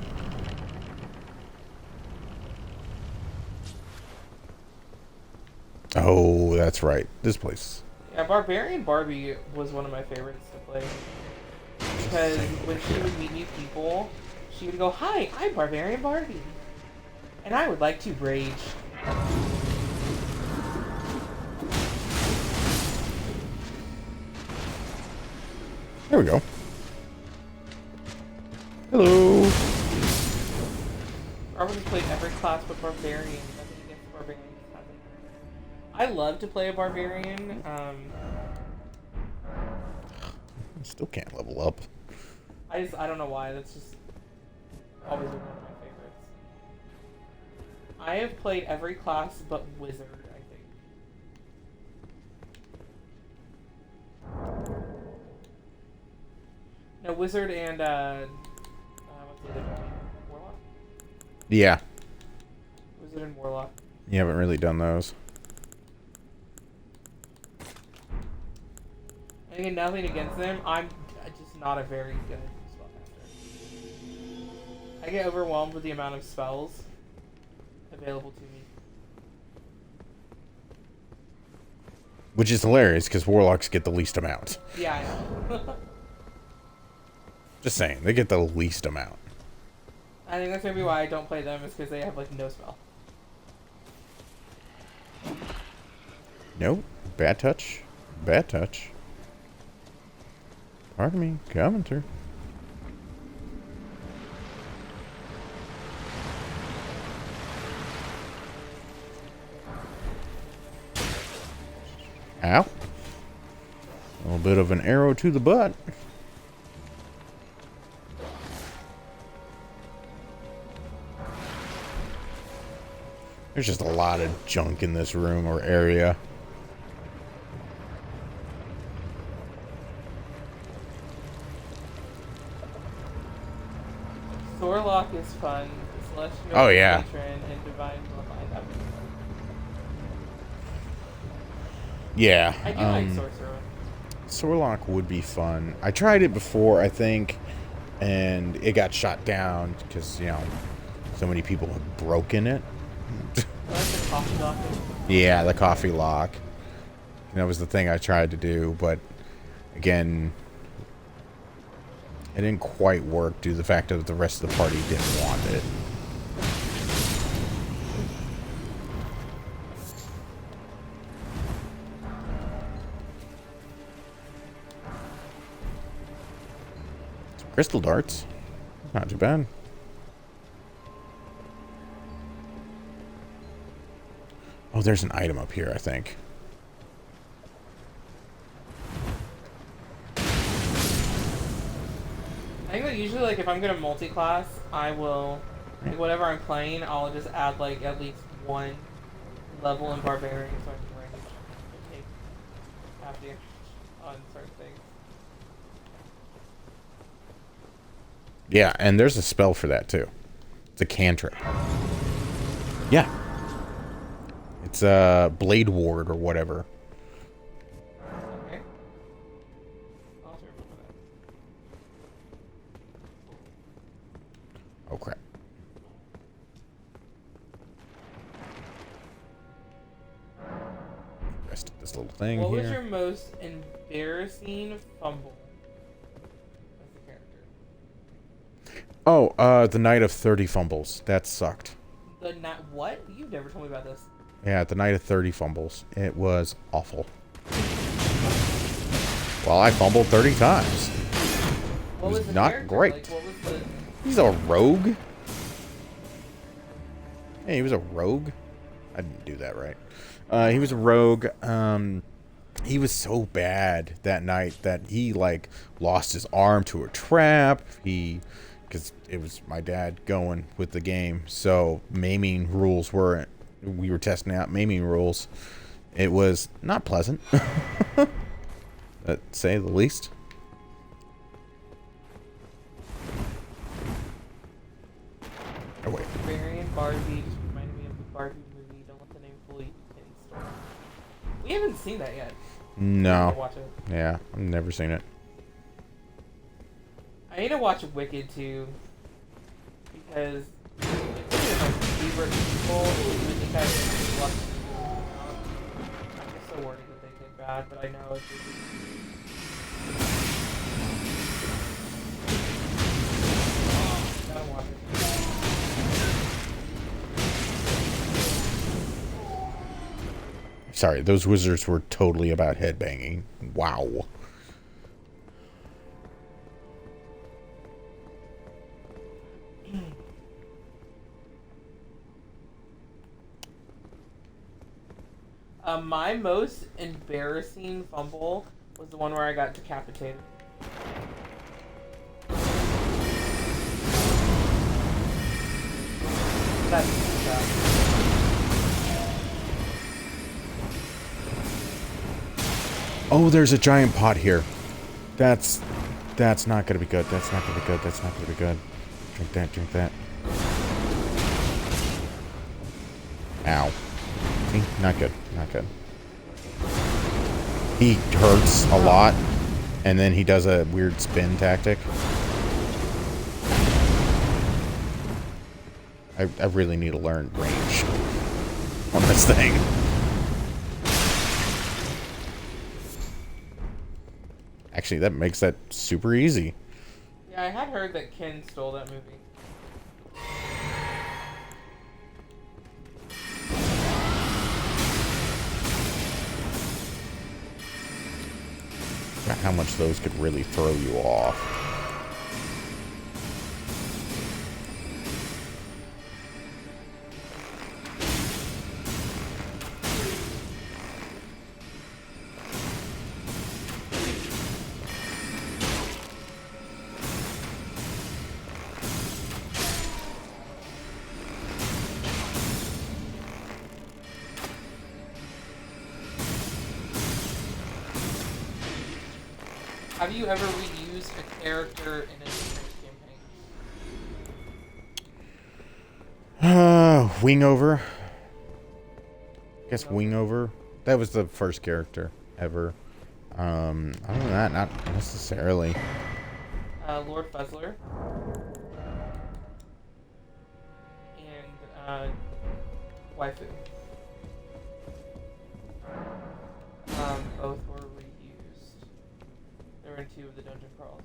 Oh, that's right. This place. Yeah, Barbarian Barbie was one of my favorites to play. Because when she would meet new people, she would go, "Hi, I'm Barbarian Barbie. And I would like to rage." There we go. Hello. Robert has played every class but Barbarian. Nothing against Barbarian. I love to play a Barbarian. I still can't level up. I don't know why. That's just always been one of my favorites. I have played every class but Wizard, I think. No, Wizard and what's the other one? Warlock? Yeah. Wizard and Warlock. You haven't really done those. Again, nothing against them. I'm just not a very good spellcaster. I get overwhelmed with the amount of spells available to me. Which is hilarious because warlocks get the least amount. Yeah, I know. Just saying, they get the least amount. I think that's maybe why I don't play them, is because they have like no spell. Nope. Bad touch. Bad touch. Pardon me. Coming through. Ow. A little bit of an arrow to the butt. There's just a lot of junk in this room or area. Warlock is fun. Celestial, Oh, yeah. Patron, and Divine Bloodline. That would be fun. Yeah. I do like Sorcerer. Sorlock would be fun. I tried it before, I think, and it got shot down because, you know, so many people have broken it. I like the coffee lock. Yeah, the coffee lock. That was the thing I tried to do, but again, it didn't quite work due to the fact that the rest of the party didn't want it. Some crystal darts. Not too bad. Oh, there's an item up here, I think. I think that usually, like, if I'm gonna multi-class, I will, like, whatever I'm playing, I'll just add, like, at least one level in Barbarian so I can range and take half the on certain things. Yeah, and there's a spell for that, too. It's a cantrip. Yeah. It's Blade Ward or whatever. Okay. I'll have to remember that. Oh crap. Rest of this little thing What here. was your most embarrassing fumble as a character? Oh, the night of 30 fumbles. That sucked. What? You've never told me about this. Yeah, the night of 30 fumbles. It was awful. Well, I fumbled 30 times. What was the not character? great. Like, what was the... He's a rogue. Hey, he was a rogue. I didn't do that right. He was a rogue. He was so bad that night that he like lost his arm to a trap. Because it was my dad going with the game, so maiming rules were. We were testing out maiming rules. It was not pleasant, to say the least. Oh wait. Barry and Barbie just reminded me of the Barbie movie. Don't let the name fool you. Kenny Storm. We haven't seen that yet. No. Watch it. Yeah, I've never seen it. I need to watch Wicked too, because it's one of my favorite people. I think I've watched it. I'm just so worried that they did bad, but I know it's just... Gotta watch it. Sorry, those wizards were totally about headbanging. Wow. My most embarrassing fumble was the one where I got decapitated. That's Oh, there's a giant pot here. That's not gonna be good. That's not gonna be good. That's not gonna be good. Drink that, drink that. Ow. See? Not good. Not good. He hurts a lot, and then he does a weird spin tactic. I really need to learn range on this thing. Actually, that makes that super easy. Yeah, I had heard that Ken stole that movie. God, how much those could really throw you off. Have you ever reused a character in a different campaign? Wing over. I guess wing over. That was the first character ever. Other than that, not necessarily. Lord Fuzzler. And, Waifu. Both were reused. They were in 2 of the dungeon crawls.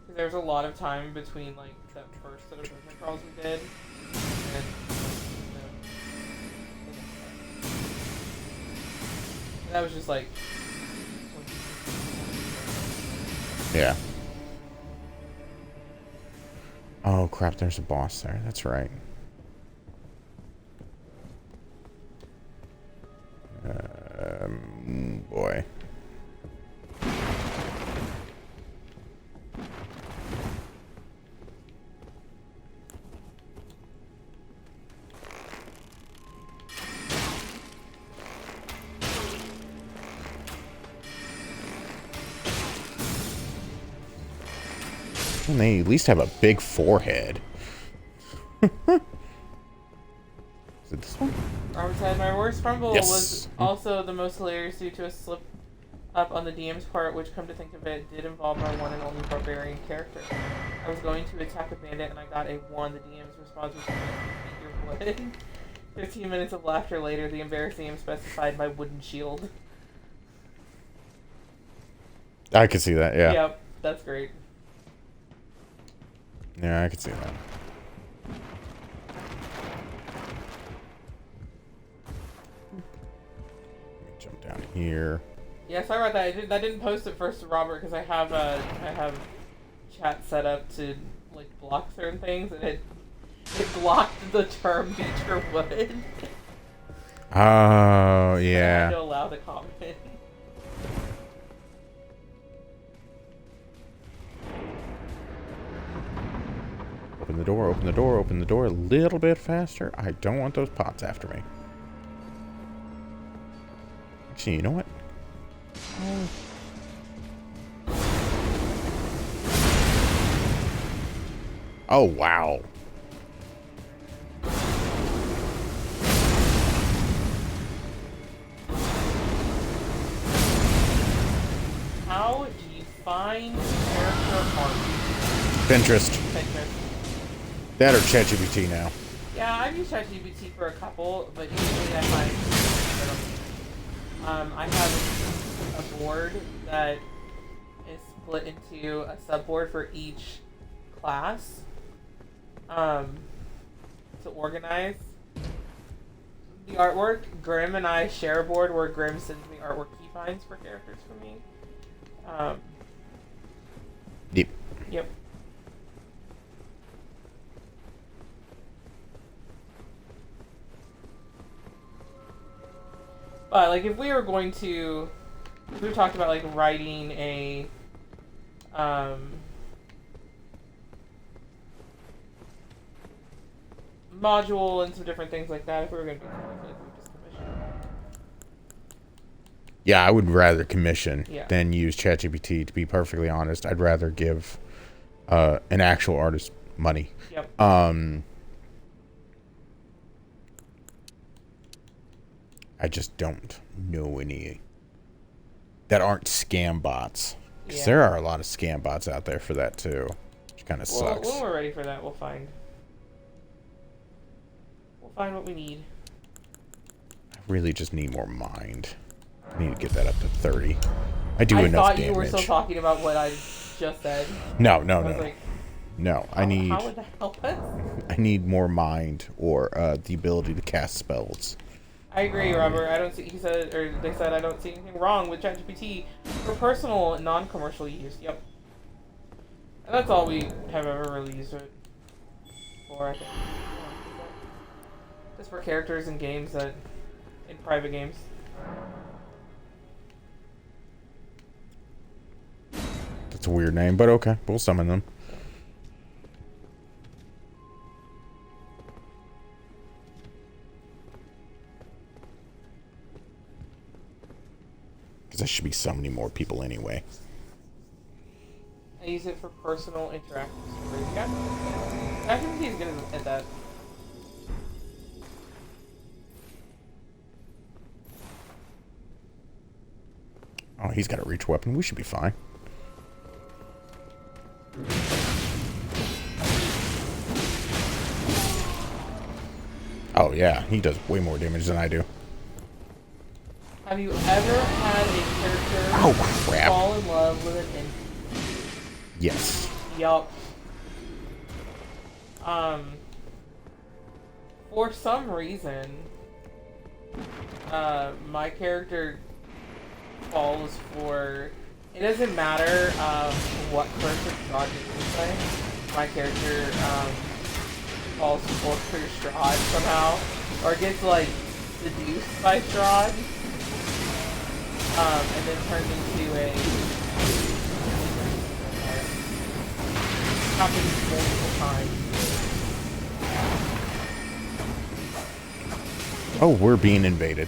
Because there was a lot of time between, like, that first set of dungeon crawls we did, and that was just like... Yeah. Oh crap, there's a boss there. That's right. Boy. And they at least have a big forehead. Is it this one? Robert said, my worst fumble Yes. was also the most hilarious due to a slip up on the DM's part, which, come to think of it, did involve my one and only barbarian character. I was going to attack a bandit and I got a 1. The DM's response was, "Eat your wood." 15 minutes of laughter later, the embarrassed DM specified my wooden shield. I could see that, yeah. Yep, that's great. Yeah, I could see that. Let me jump down here. Yeah, sorry about that. I didn't post it first to Robert because I have chat set up to like block certain things, and it blocked the term "beat your wood." Oh, I had yeah. to allow the comment. Open the door, open the door, open the door a little bit faster. I don't want those pots after me. Actually, you know what? Oh, wow. How do you find character art? Pinterest. Pinterest. That or ChatGPT now. Yeah, I've used ChatGPT for a couple, but usually I find I have a board that is split into a subboard for each class to organize the artwork. Grim and I share a board where Grim sends me artwork he finds for characters for me. Yep. Yep. But like, if we were going to, we talked about like writing a module and some different things like that. If we were going to do something, I feel like we would just commission. Yeah, I would rather commission Yeah. than use ChatGPT, to be perfectly honest. I'd rather give an actual artist money. Yep. I just don't know any that aren't scam bots. Because Yeah. there are a lot of scam bots out there for that too, which kind of Well, sucks. when we're ready for that, we'll find what we need. I really just need more mind. I need to get that up to 30. I do I enough thought damage. you were still talking about what I just said. No, I was like, no. how would that help us? I need more mind or the ability to cast spells. I agree, Robert. I don't see. He said, or they said, I don't see anything wrong with ChatGPT for personal, non-commercial use. Yep. And that's all we have ever really used it for. I think. Just for characters in games in private games. That's a weird name, but okay, we'll summon them. Because I should be summoning more people anyway. I use it for personal interactive stories. Yeah. ChatGPT is good at that. Oh, he's got a reach weapon. We should be fine. Oh, yeah. He does way more damage than I do. Have you ever had a character Oh, crap. fall in love with an NPC? Yes. Yup. For some reason, my character falls for. It doesn't matter what person Strahd is play. My character falls for Strahd somehow, or gets like seduced by Strahd, and then turns into a. Happens multiple times. Oh, we're being invaded.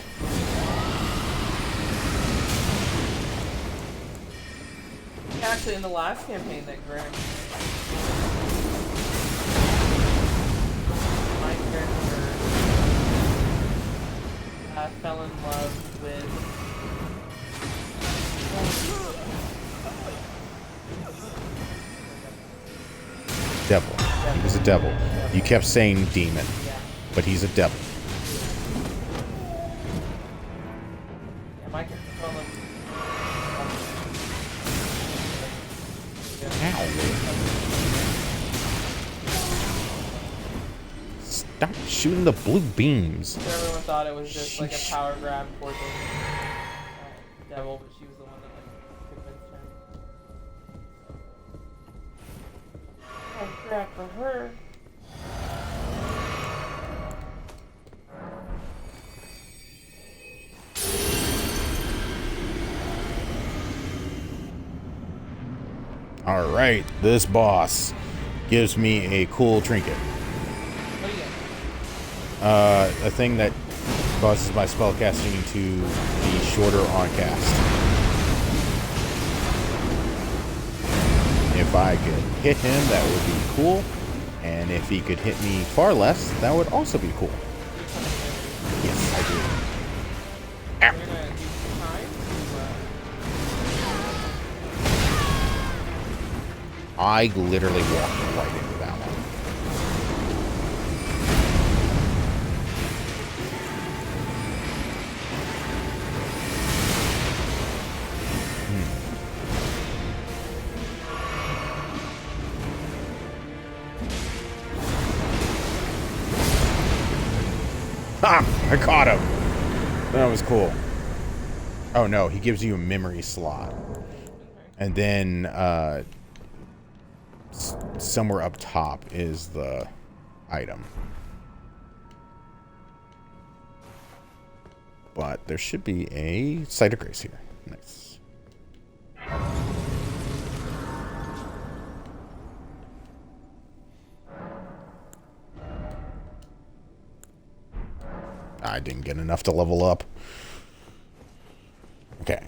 Actually, in the last campaign that Grim, my character a devil. You kept saying demon, Yeah. but he's a devil. Yeah, my character fell in. Stop shooting the blue beams. Everyone thought it was just like a Sheesh. power grab for the devil, but she was the one that like convinced him. Power grab for her. Alright, this boss gives me a cool trinket. What do you get? A thing that causes my spellcasting to be shorter on cast. If I could hit him, that would be cool. And if he could hit me far less, that would also be cool. Yes, I do. We're gonna do some time I literally walked right into that one. Ha! I caught him! That was cool. Oh no, he gives you a memory slot. And then, somewhere up top is the item. But there should be a Site of Grace here. Nice. I didn't get enough to level up. Okay.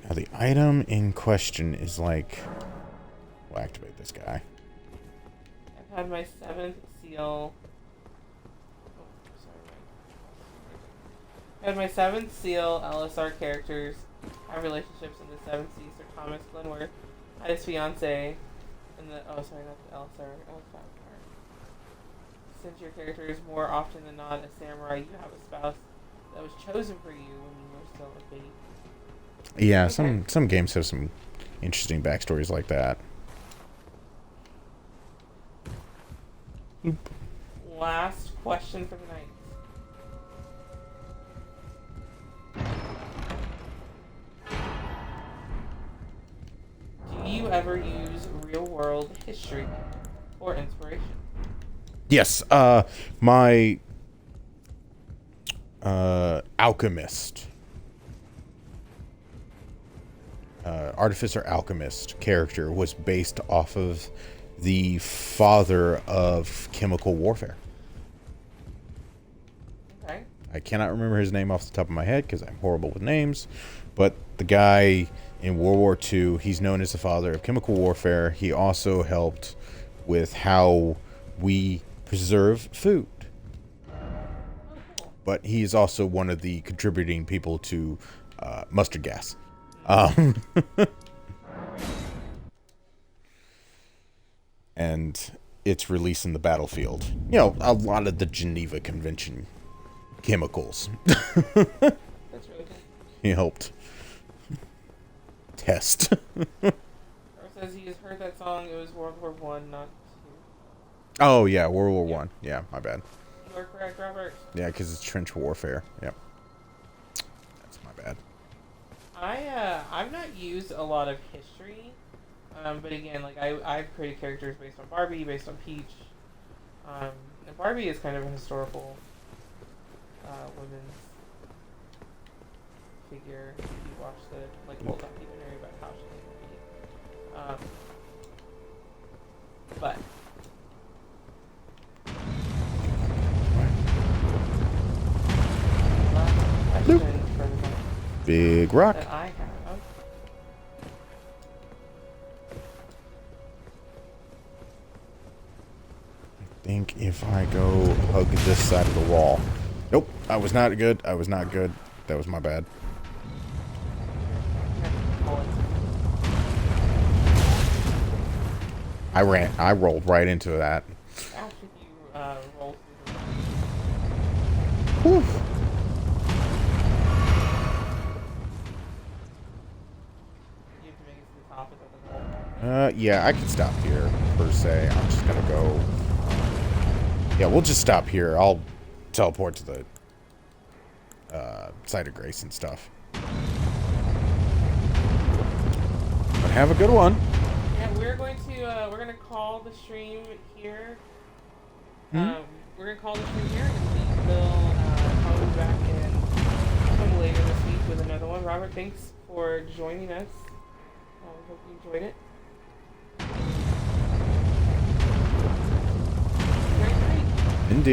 Now the item in question is like... We'll activate this guy. I've had my 7th seal. Oh, sorry. I had my 7th seal LSR characters have relationships in the 7th sea. Sir Thomas Glenworth had his fiance in the... Oh, sorry, not the LSR. Since your character is more often than not a samurai, you have a spouse that was chosen for you when you were still a baby. Yeah, Okay. some games have some interesting backstories like that. Last question for the night. Do you ever use real-world history for inspiration? Yes, my alchemist, artificer alchemist character was based off of the father of chemical warfare. Okay. I cannot remember his name off the top of my head because I'm horrible with names, but the guy in World War II, he's known as the father of chemical warfare. He also helped with how we preserve food. Oh, cool. But he is also one of the contributing people to mustard gas. And its release in the battlefield. You know, a lot of the Geneva Convention chemicals. That's really cool. He helped test. Or says he has heard that song. It was World War One, not two. Oh, yeah, World War One. Yeah, my bad. You are correct, Robert. Yeah, because it's trench warfare. Yep. That's my bad. I've not used a lot of history, but again, like I've created characters based on Barbie, based on Peach, and Barbie is kind of a historical women's figure. If you watch the old documentary about how she came to be, but. Last question for the night Big rock. that I have. I think if I go hug this side of the wall. Nope, I was not good. I was not good. That was my bad. I rolled right into that. after you roll through the Whew. You have to make it to the top of the goal. Yeah, I can stop here, per se. I'm just gonna go... Yeah, we'll just stop here. I'll teleport to the site of grace and stuff. But have a good one. Yeah, we're gonna call the stream here. We're gonna call the stream here, and we will probably be back in some later this week with another one. Robert, thanks for joining us. Hope you enjoyed it. Great night. Indeed.